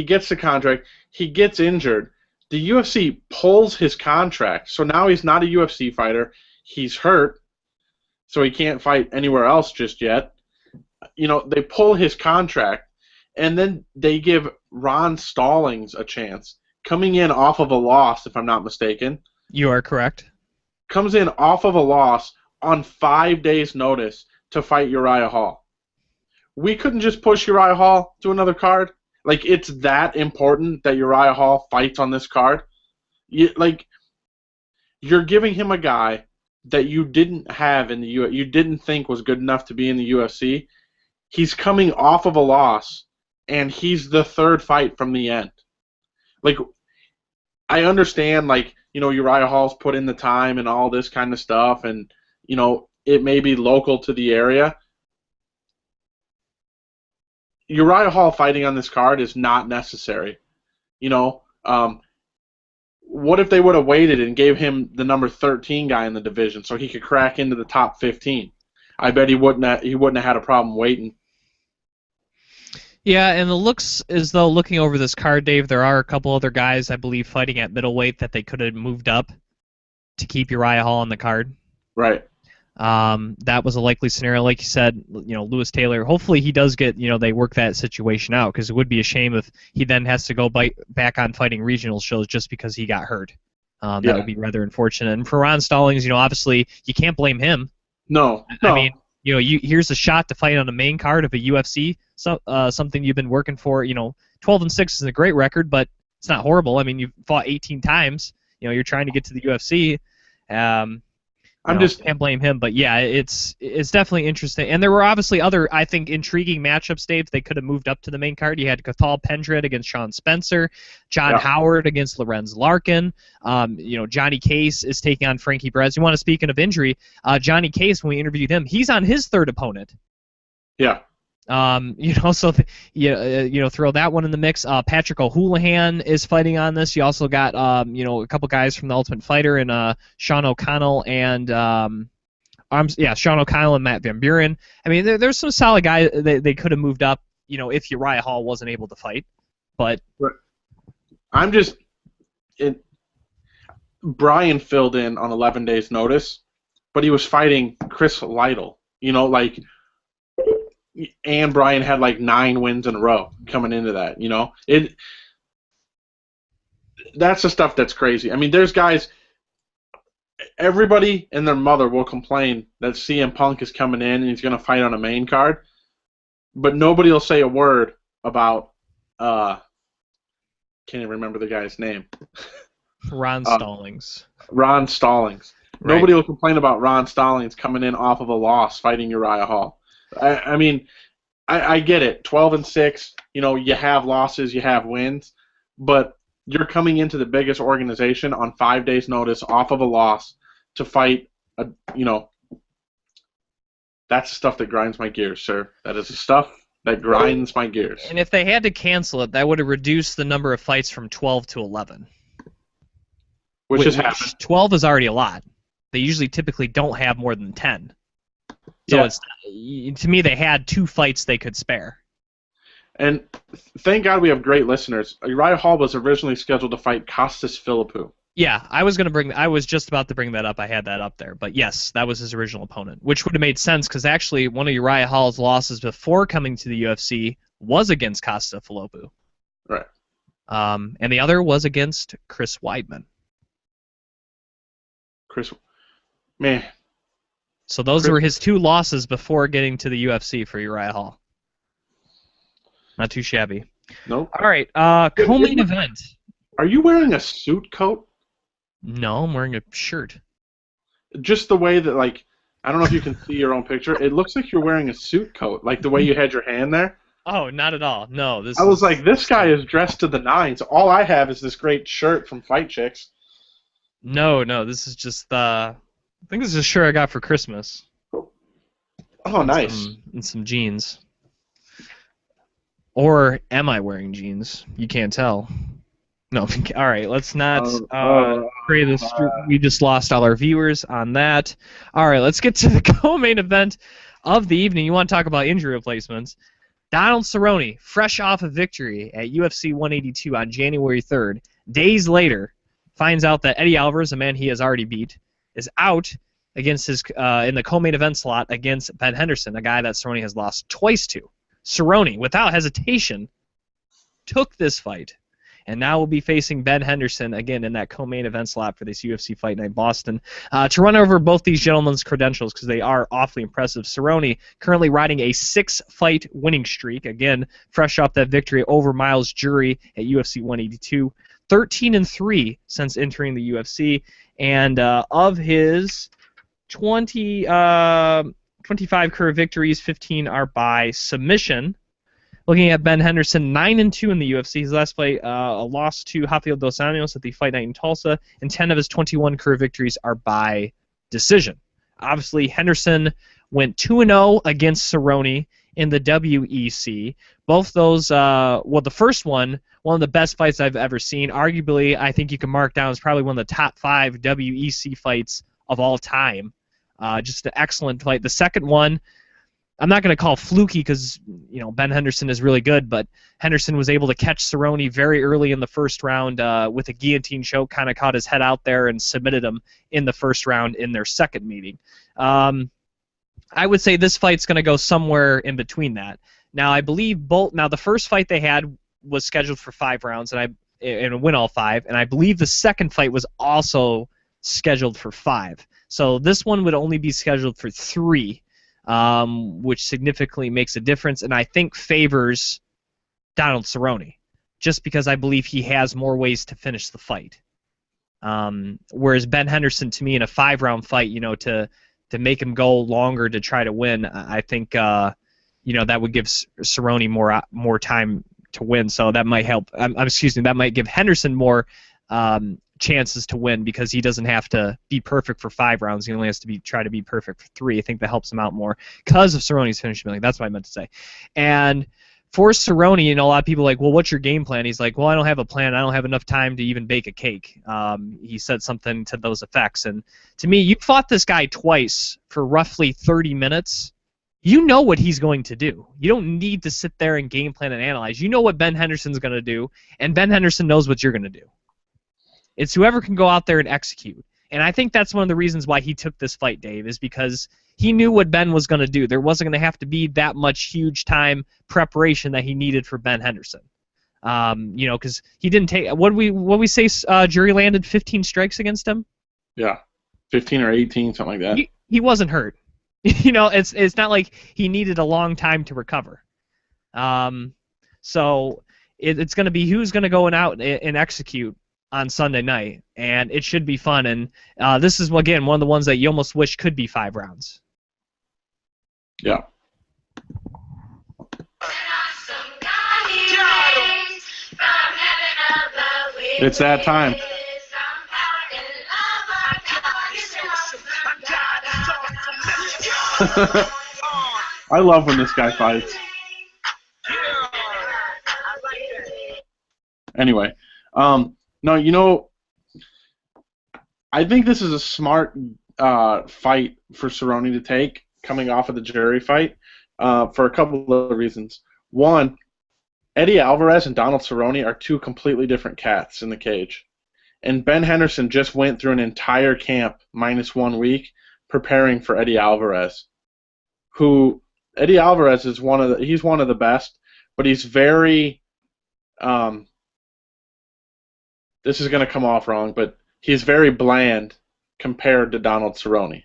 B: gets the contract. He gets injured. The UFC pulls his contract. So now he's not a UFC fighter. He's hurt. So he can't fight anywhere else just yet. They pull his contract, and then they give Ron Stallings a chance, coming in off of a loss, if I'm not mistaken.
A: You are correct.
B: Comes in off of a loss on 5 days' notice to fight Uriah Hall. We couldn't just push Uriah Hall to another card? Like, it's that important that Uriah Hall fights on this card? You're giving him a guy that you didn't have in the you didn't think was good enough to be in the UFC. He's coming off of a loss, and he's the third fight from the end. Like, I understand, Uriah Hall's put in the time and all this kind of stuff, and, it may be local to the area. Uriah Hall fighting on this card is not necessary. what if they would have waited and gave him the number 13 guy in the division so he could crack into the top 15? I bet he wouldn't have had a problem waiting.
A: Yeah, and it looks as though, looking over this card, Dave, there are a couple other guys, I believe, fighting at middleweight that they could have moved up to keep Uriah Hall on the card.
B: Right.
A: That was a likely scenario. Like you said, Lewis Taylor, hopefully he does get, they work that situation out, because it would be a shame if he then has to go back on fighting regional shows just because he got hurt. That would be rather unfortunate. And for Ron Stallings, obviously you can't blame him.
B: No.
A: I mean, here's a shot to fight on the main card of a UFC, something you've been working for. 12-6 is a great record, but it's not horrible. I mean, you've fought 18 times. You're trying to get to the UFC. Can't blame him, but yeah, it's definitely interesting. And there were obviously other, I think, intriguing matchups, Dave. They could have moved up to the main card. You had Cathal Pendred against Sean Spencer, John Howard against Lorenz Larkin. Johnny Case is taking on Frankie Perez. You want to, speaking of injury, Johnny Case, when we interviewed him, he's on his third opponent.
B: Yeah.
A: So throw that one in the mix. Patrick O'Houlihan is fighting on this. You also got a couple guys from the Ultimate Fighter and Sean O'Connell and Sean O'Connell and Matt Van Buren. I mean, there's some solid guys they could have moved up. If Uriah Hall wasn't able to fight, but
B: Brian filled in on 11 days' notice, but he was fighting Chris Lytle. And Brian had like 9 wins in a row coming into that. That's the stuff that's crazy. I mean, there's guys. Everybody and their mother will complain that CM Punk is coming in and he's going to fight on a main card, but nobody will say a word about. Can't even remember the guy's name.
A: Ron Stallings.
B: Ron Stallings. Right. Nobody will complain about Ron Stallings coming in off of a loss fighting Uriah Hall. I mean, I get it. 12-6, you have losses, you have wins, but you're coming into the biggest organization on 5 days' notice off of a loss to fight. That's the stuff that grinds my gears, sir. That is the stuff that grinds my gears.
A: And if they had to cancel it, that would have reduced the number of fights from 12 to 11.
B: Which has happened.
A: 12 is already a lot. They usually typically don't have more than 10. So to me, they had 2 fights they could spare.
B: And thank God we have great listeners. Uriah Hall was originally scheduled to fight Kostas Philippou.
A: Yeah, I was just about to bring that up. I had that up there. But yes, that was his original opponent, which would have made sense because actually one of Uriah Hall's losses before coming to the UFC was against Kostas Philippou.
B: Right.
A: And the other was against Chris Weidman.
B: Man.
A: So those were his 2 losses before getting to the UFC for Uriah Hall. Not too shabby.
B: Nope.
A: All right, co-main event.
B: Are you wearing a suit coat?
A: No, I'm wearing a shirt.
B: Just the way that, I don't know if you can see your own picture. It looks like you're wearing a suit coat, like the way you had your hand there.
A: Oh, not at all. No.
B: I was like, this guy is dressed to the nines. All I have is this great shirt from Fight Chicks.
A: No, this is just I think this is a shirt I got for Christmas.
B: Oh, nice.
A: And some jeans. Or am I wearing jeans? You can't tell. No. All right, let's not create this. We just lost all our viewers on that. All right, let's get to the co-main event of the evening. You want to talk about injury replacements? Donald Cerrone, fresh off a victory at UFC 182 on January 3rd, days later, finds out that Eddie Alvarez, a man he has already beat, is out against his in the co-main event slot against Ben Henderson, a guy that Cerrone has lost twice to. Cerrone, without hesitation, took this fight, and now will be facing Ben Henderson again in that co-main event slot for this UFC Fight Night Boston. To run over both these gentlemen's credentials, because they are awfully impressive, Cerrone currently riding a 6-fight winning streak, again, fresh off that victory over Miles Jury at UFC 182. 13-3 since entering the UFC, and of his 25 career victories, 15 are by submission. Looking at Ben Henderson, 9-2 in the UFC. His last fight, a loss to Rafael Dos Anjos at the Fight Night in Tulsa, and 10 of his 21 career victories are by decision. Obviously, Henderson went 2-0 against Cerrone in the WEC. Both those, the first one of the best fights I've ever seen. Arguably, I think you can mark down as probably one of the top 5 WEC fights of all time. Just an excellent fight. The second one, I'm not going to call fluky because Ben Henderson is really good, but Henderson was able to catch Cerrone very early in the first round with a guillotine choke, kind of caught his head out there and submitted him in the first round in their second meeting. I would say this fight's going to go somewhere in between that. Now, I believe the first fight they had was scheduled for 5 rounds, and win all 5, and I believe the second fight was also scheduled for 5. So this one would only be scheduled for 3. Which significantly makes a difference, and I think favors Donald Cerrone, just because I believe he has more ways to finish the fight. Whereas Ben Henderson, to me, in a 5-round fight, to make him go longer to try to win, I think that would give Cerrone more time to win. So that might help. That might give Henderson more chances to win because he doesn't have to be perfect for 5 rounds. He only has to try to be perfect for 3. I think that helps him out more because of Cerrone's finishing ability. That's what I meant to say. And for Cerrone, a lot of people are like, well, what's your game plan? He's like, well, I don't have a plan. I don't have enough time to even bake a cake. He said something to those effects. And to me, you fought this guy twice for roughly 30 minutes. You know what he's going to do. You don't need to sit there and game plan and analyze. You know what Ben Henderson's going to do, and Ben Henderson knows what you're going to do. It's whoever can go out there and execute. And I think that's one of the reasons why he took this fight, Dave, is because he knew what Ben was going to do. There wasn't going to have to be that much huge time preparation that he needed for Ben Henderson. Because he didn't take what we say. Jury landed 15 strikes against him. Yeah,
B: 15 or 18, something like that.
A: He wasn't hurt. It's not like he needed a long time to recover. So it's going to be who's going to go out and execute on Sunday night, and it should be fun. And this is, again, one of the ones that you almost wish could be 5 rounds.
B: Yeah. It's that time. I love when this guy fights. Anyway, no, I think this is a smart fight for Cerrone to take coming off of the jury fight for a couple of reasons. One, Eddie Alvarez and Donald Cerrone are 2 completely different cats in the cage. And Ben Henderson just went through an entire camp minus 1 week preparing for Eddie Alvarez, who Eddie Alvarez is one of the best, but he's very this is going to come off wrong, but he's very bland compared to Donald Cerrone.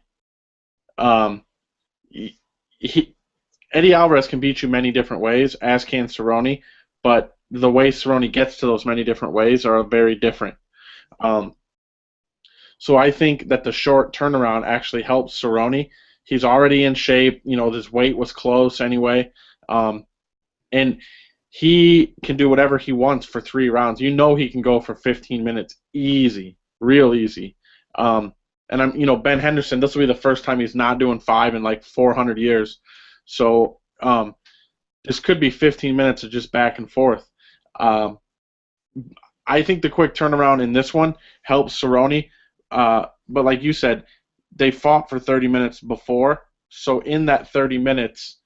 B: Eddie Alvarez can beat you many different ways, as can Cerrone, but the way Cerrone gets to those many different ways are very different. So I think that the short turnaround actually helps Cerrone. He's already in shape. His weight was close anyway. And he can do whatever he wants for 3 rounds. He can go for 15 minutes easy, real easy. And Ben Henderson, this will be the first time he's not doing 5 in like 400 years. So this could be 15 minutes of just back and forth. I think the quick turnaround in this one helps Cerrone. But like you said, they fought for 30 minutes before. So in that 30 minutes,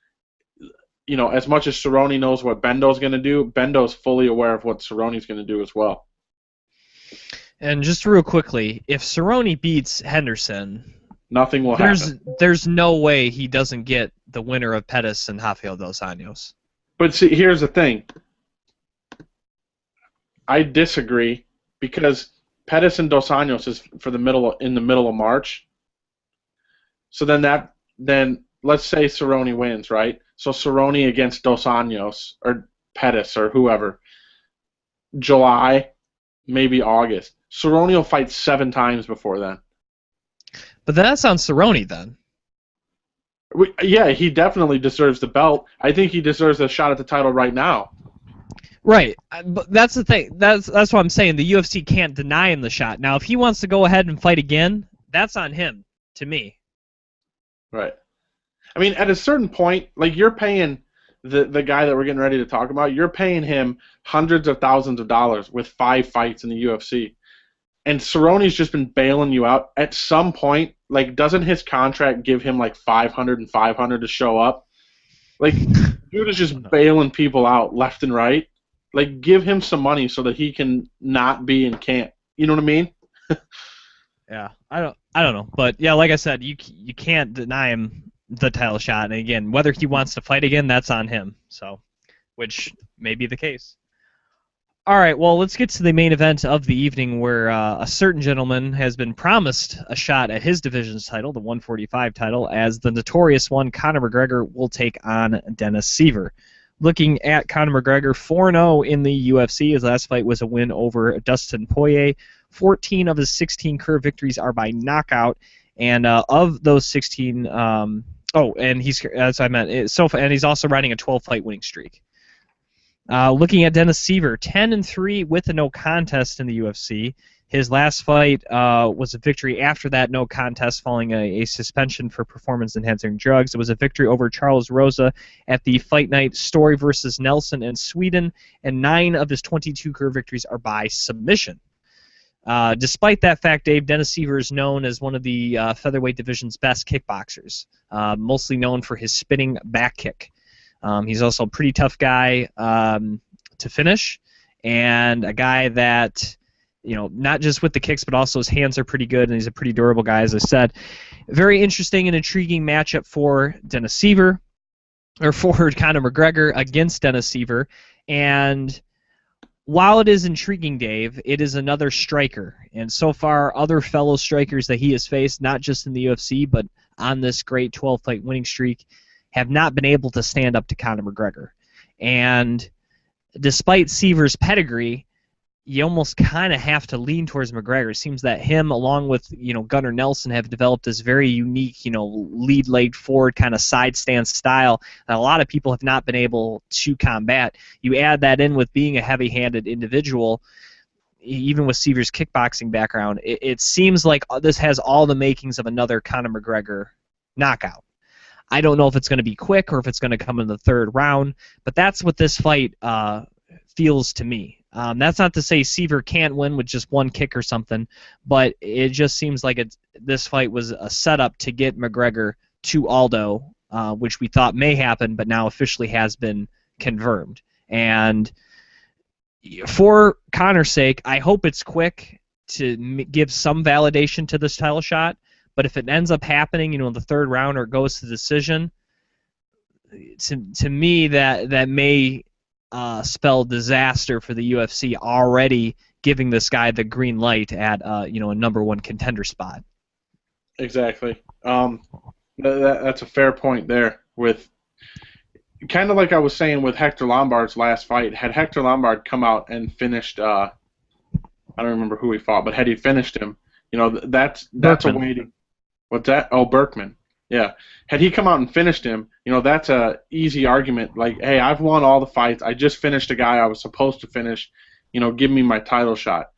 B: as much as Cerrone knows what Bendo's going to do, Bendo's fully aware of what Cerrone's going to do as well.
A: And just real quickly, if Cerrone beats Henderson,
B: nothing will happen.
A: There's no way he doesn't get the winner of Pettis and Rafael Dos Anjos.
B: But see, here's the thing. I disagree because Pettis and Dos Anjos is in the middle of March. So then let's say Cerrone wins, right? So Cerrone against Dos Anjos or Pettis or whoever, July, maybe August. Cerrone will fight 7 times before then.
A: But that's on Cerrone then.
B: Yeah, he definitely deserves the belt. I think he deserves a shot at the title right now.
A: Right, but that's the thing. That's what I'm saying. The UFC can't deny him the shot. Now, if he wants to go ahead and fight again, that's on him, to me.
B: Right. I mean, at a certain point, like you're paying the guy that we're getting ready to talk about, you're paying him hundreds of thousands of dollars with 5 fights in the UFC. And Cerrone's just been bailing you out. At some point, like, doesn't his contract give him like 500 and 500 to show up? Like, dude is just bailing people out left and right. Like, give him some money so that he can not be in camp. You know what I mean?
A: Yeah, I don't know, but yeah, like I said, you can't deny him the title shot. And again, whether he wants to fight again, that's on him. So, which may be the case. All right, well, let's get to the main event of the evening, where a certain gentleman has been promised a shot at his division's title, the 145 title, as the notorious one, Conor McGregor, will take on Dennis Siver. Looking at Conor McGregor, 4-0 in the UFC. His last fight was a win over Dustin Poirier. 14 of his 16 career victories are by knockout, and of those 16, and he's, as I meant, and he's also riding a 12-fight winning streak. Looking at Dennis Siver, 10-3 with a no contest in the UFC. His last fight was a victory after that no contest following a suspension for performance-enhancing drugs. It was a victory over Charles Rosa at the Fight Night Story versus Nelson in Sweden, and 9 of his 22 career victories are by submission. Despite that fact, Dave, Dennis Siver is known as one of the featherweight division's best kickboxers, mostly known for his spinning back kick. He's also a pretty tough guy to finish, and a guy that, not just with the kicks, but also his hands are pretty good, and he's a pretty durable guy, as I said. Very interesting and intriguing matchup for Dennis Siver, or for Conor McGregor against Dennis Siver, and while it is intriguing, Dave, it is another striker, and so far other fellow strikers that he has faced, not just in the UFC, but on this great 12-fight winning streak, have not been able to stand up to Conor McGregor. And despite Siver's pedigree, you almost kind of have to lean towards McGregor. It seems that him, along with Gunnar Nelson, have developed this very unique, lead leg forward kind of side stance style that a lot of people have not been able to combat. You add that in with being a heavy-handed individual, even with Siver's kickboxing background, it seems like this has all the makings of another Conor McGregor knockout. I don't know if it's going to be quick or if it's going to come in the third round, but that's what this fight feels to me. That's not to say Siver can't win with just one kick or something, but it just seems like this fight was a setup to get McGregor to Aldo, which we thought may happen, but now officially has been confirmed. And for Conor's sake, I hope it's quick to give some validation to this title shot. But if it ends up happening, in the third round or it goes to decision, to me that may spell disaster for the UFC, already giving this guy the green light at a number one contender spot.
B: Exactly. That's a fair point there. With kind of like I was saying with Hector Lombard's last fight, had Hector Lombard come out and finished, I don't remember who he fought, but had he finished him, that's a way to. What's that? Oh, Berkman. Yeah. Had he come out and finished him, that's a easy argument. Like, hey, I've won all the fights. I just finished a guy I was supposed to finish. Give me my title shot.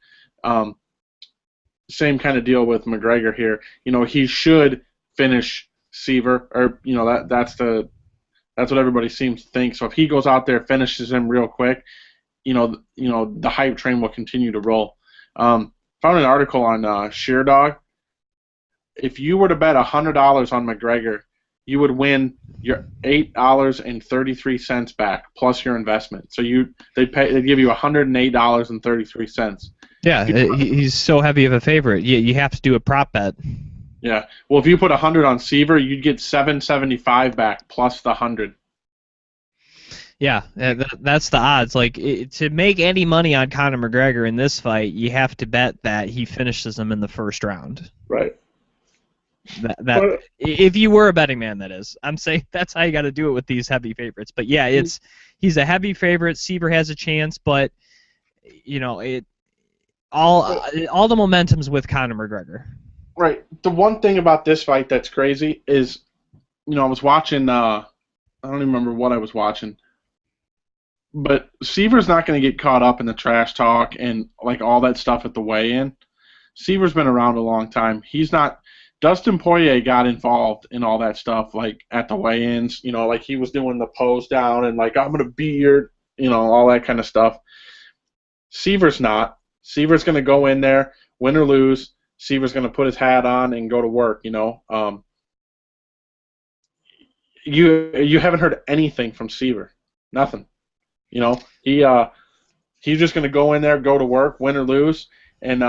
B: Same kind of deal with McGregor here. He should finish Siver, or that's what everybody seems to think. So if he goes out there, finishes him real quick, the hype train will continue to roll. Found an article on Sheerdog. If you were to bet $100 on McGregor, you would win your $8.33 back plus your investment. So they'd give you $108.33.
A: Yeah, he's so heavy of a favorite. You have to do a prop bet.
B: Yeah. Well, if you put 100 on Siver, you'd get $7.75 back plus the 100.
A: Yeah, that's the odds. Like, to make any money on Conor McGregor in this fight, you have to bet that he finishes him in the first round.
B: Right.
A: If you were a betting man, that is. I'm saying that's how you got to do it with these heavy favorites. But yeah, he's a heavy favorite. Siver has a chance, but all the momentum's with Conor McGregor.
B: Right. The one thing about this fight that's crazy is, I was watching. I don't even remember what I was watching, but Seaver's not going to get caught up in the trash talk and like all that stuff at the weigh-in. Seaver's been around a long time. He's not. Dustin Poirier got involved in all that stuff, like at the weigh-ins, like he was doing the pose down and like, I'm going to be your, all that kind of stuff. Seaver's not. Seaver's going to go in there, win or lose. Seaver's going to put his hat on and go to work, You haven't heard anything from Seaver. Nothing. He's just going to go in there, go to work, win or lose. And,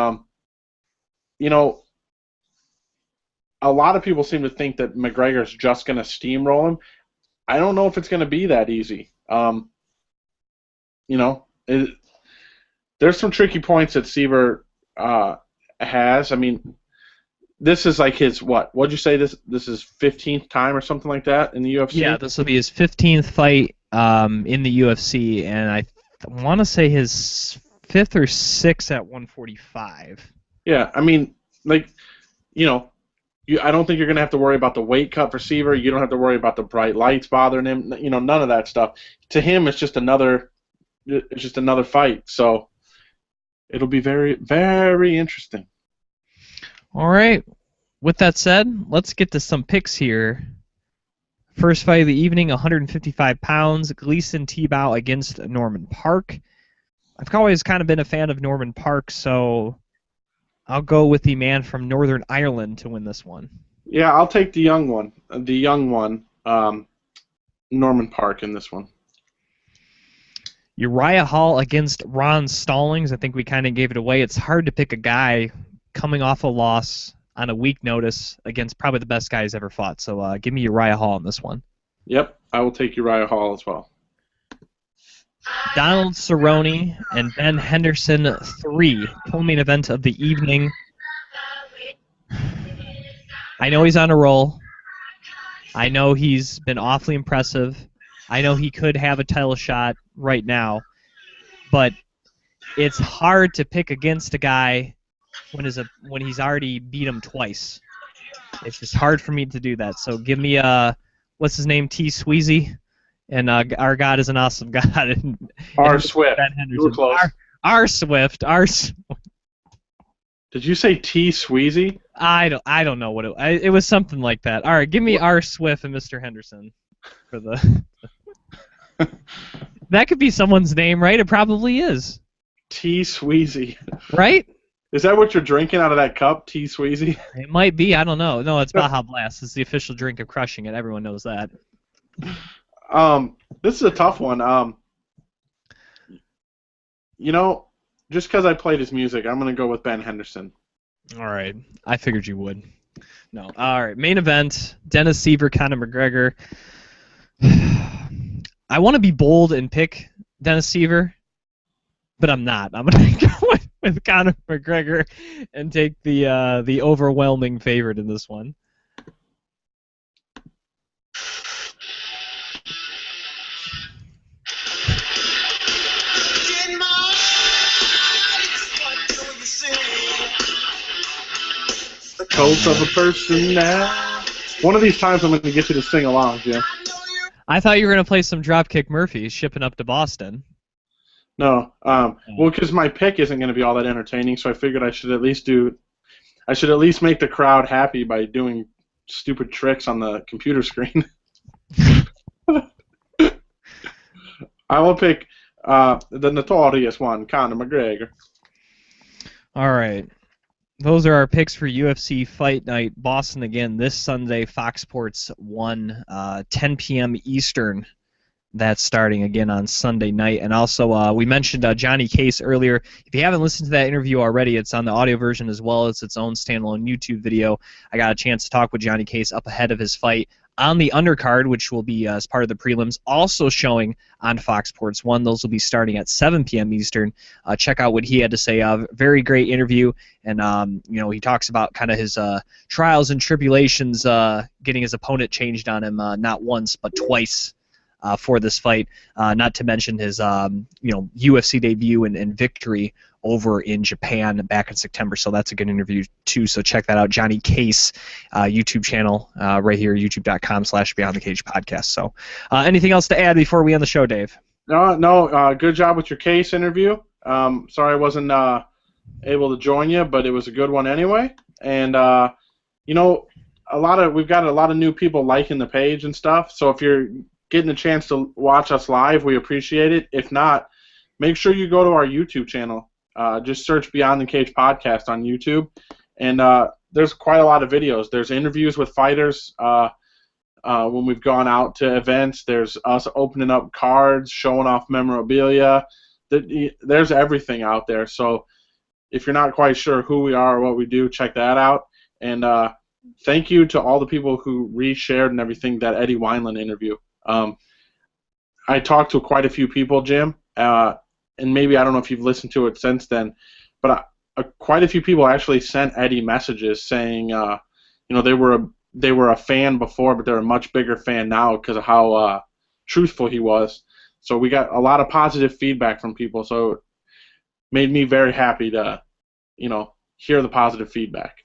B: a lot of people seem to think that McGregor's just going to steamroll him. I don't know if it's going to be that easy. There's some tricky points that Seaver has. I mean, this is like his what'd you say? This is 15th time or something like that in the UFC?
A: Yeah, this will be his 15th fight in the UFC, and I want to say his 5th or 6th at 145.
B: Yeah, I mean, like, I don't think you're going to have to worry about the weight cut for Seaver. You don't have to worry about the bright lights bothering him. None of that stuff. To him, it's just another fight. So it'll be very, very interesting.
A: All right. With that said, let's get to some picks here. First fight of the evening, 155 pounds, Gleason Tebow against Norman Park. I've always kind of been a fan of Norman Park, so I'll go with the man from Northern Ireland to win this one.
B: Yeah, I'll take the young one. Norman Park in this one.
A: Uriah Hall against Ron Stallings. I think we kind of gave it away. It's hard to pick a guy coming off a loss on a week notice against probably the best guy he's ever fought. So give me Uriah Hall in this one.
B: Yep, I will take Uriah Hall as well.
A: Donald Cerrone and Ben Henderson 3, co-main event of the evening. I know he's on a roll. I know he's been awfully impressive. I know he could have a title shot right now, but it's hard to pick against a guy when he's already beat him twice. It's just hard for me to do that. So give me what's his name, T. Sweezy. And our God is an awesome God.
B: R. Swift.
A: You were close. R. Swift.
B: Did you say T. Sweezy?
A: I don't know what it was. Something like that. All right, give me R. Swift and Mr. Henderson for the. That could be someone's name, right? It probably is.
B: T. Sweezy.
A: Right?
B: Is that what you're drinking out of that cup, T. Sweezy?
A: It might be. I don't know. No, it's Baja Blast. It's the official drink of Crushing It. Everyone knows that.
B: This is a tough one. Just because I played his music, I'm going to go with Ben Henderson.
A: All right. I figured you would. No. All right. Main event, Dennis Siver, Conor McGregor. I want to be bold and pick Dennis Siver, but I'm not. I'm going to go with Conor McGregor and take the overwhelming favorite in this one.
B: Cult of a person now. One of these times I'm going to get you to sing along, Jim.
A: I thought you were going to play some Dropkick Murphys shipping up to Boston.
B: No. Well, because my pick isn't going to be all that entertaining, so I figured I should at least make the crowd happy by doing stupid tricks on the computer screen. I will pick the notorious one, Conor McGregor.
A: All right. Those are our picks for UFC Fight Night Boston again this Sunday, Fox Sports 1, 10 p.m. Eastern. That's starting again on Sunday night. And also, we mentioned Johnny Case earlier. If you haven't listened to that interview already, it's on the audio version as well as its own standalone YouTube video. I got a chance to talk with Johnny Case up ahead of his fight on the undercard, which will be as part of the prelims, also showing on Fox Sports 1. Those will be starting at 7 p.m. Eastern. Check out what he had to say. Very great interview, and he talks about kind of his trials and tribulations getting his opponent changed on him not once but twice for this fight. Not to mention his UFC debut and victory over in Japan back in September. So that's a good interview too. So check that out. Johnny Case YouTube channel right here, youtube.com/Beyond the Cage podcast. So anything else to add before we end the show, Dave?
B: No. Good job with your Case interview. Sorry I wasn't able to join you, but it was a good one anyway. And you know, we've got a lot of new people liking the page and stuff. So if you're getting a chance to watch us live, we appreciate it. If not, make sure you go to our YouTube channel. Just search Beyond the Cage Podcast on YouTube, and there's quite a lot of videos. There's interviews with fighters when we've gone out to events. There's us opening up cards, showing off memorabilia. There's everything out there. So if you're not quite sure who we are or what we do, check that out. And thank you to all the people who reshared and everything that Eddie Wineland interview. I talked to quite a few people, Jim, and maybe I don't know if you've listened to it since then, but quite a few people actually sent Eddie messages saying, they were a fan before, but they're a much bigger fan now because of how truthful he was. So we got a lot of positive feedback from people. So it made me very happy to, hear the positive feedback.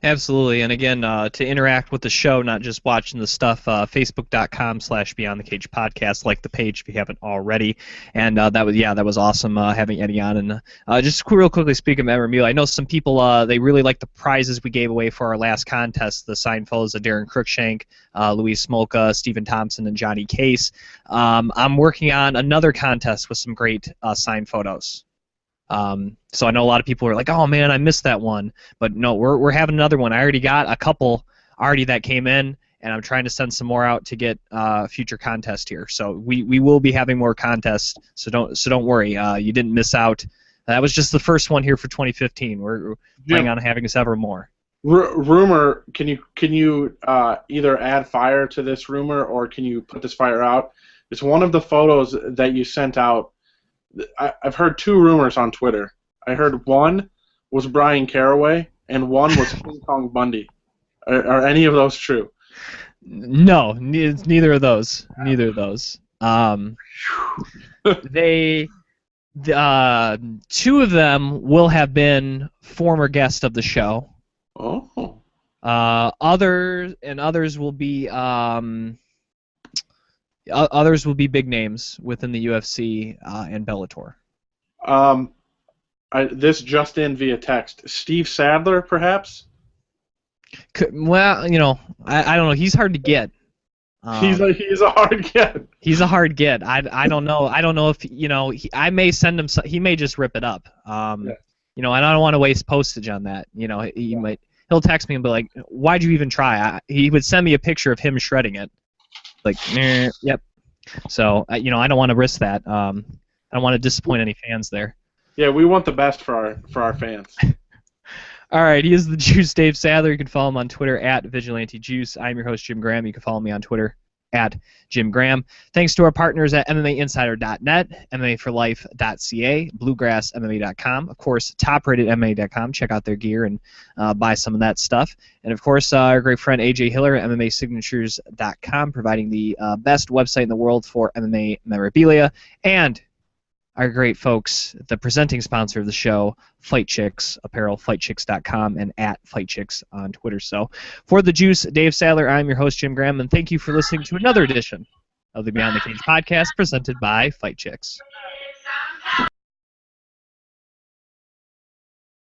A: Absolutely, and again, to interact with the show, not just watching the stuff, Facebook.com/Beyond the Cage Podcast, like the page if you haven't already, and that was awesome having Eddie on. And just real quickly, speaking of memorabilia, I know some people they really like the prizes we gave away for our last contest, the signed photos of Darren Cruikshank, Luis Smolka, Stephen Thompson, and Johnny Case. I'm working on another contest with some great signed photos. So I know a lot of people are like, oh man, I missed that one. But no, we're having another one. I already got a couple already that came in, and I'm trying to send some more out to get future contest here. So we will be having more contests. So don't worry. You didn't miss out. That was just the first one here for 2015. We're planning on having several more.
B: Rumor, can you either add fire to this rumor or can you put this fire out? It's one of the photos that you sent out. I've heard two rumors on Twitter. I heard one was Brian Caraway and one was King Kong Bundy. Are any of those true?
A: No, it's neither of those. Neither of those. Two of them will have been former guests of the show.
B: Oh.
A: Others will be others will be big names within the UFC and Bellator.
B: This just in via text. Steve Sadler, perhaps?
A: Well, I don't know. He's hard to get.
B: He's a hard get.
A: He's a hard get. I don't know. I don't know if I may send him. He may just rip it up. And I don't want to waste postage on that. He'll text me and be like, "Why'd you even try?" He would send me a picture of him shredding it. Like, yep. So I don't want to risk that. I don't want to disappoint any fans there.
B: Yeah, we want the best for our fans.
A: All right, he is the Juice, Dave Sadler. You can follow him on Twitter at VigilanteJuice. I'm your host, Jim Graham. You can follow me on Twitter at Jim Graham. Thanks to our partners at MMAinsider.net, MMAforlife.ca, BluegrassMMA.com, of course, TopRatedMMA.com. Check out their gear and buy some of that stuff. And, of course, our great friend AJ Hiller at MMAsignatures.com, providing the best website in the world for MMA memorabilia. And our great folks, the presenting sponsor of the show, Fight Chicks Apparel, FightChicks.com, and at FightChicks on Twitter. So, for the Juice, Dave Sadler, I'm your host, Jim Graham, and thank you for listening to another edition of the Beyond the Cage podcast presented by Fight Chicks.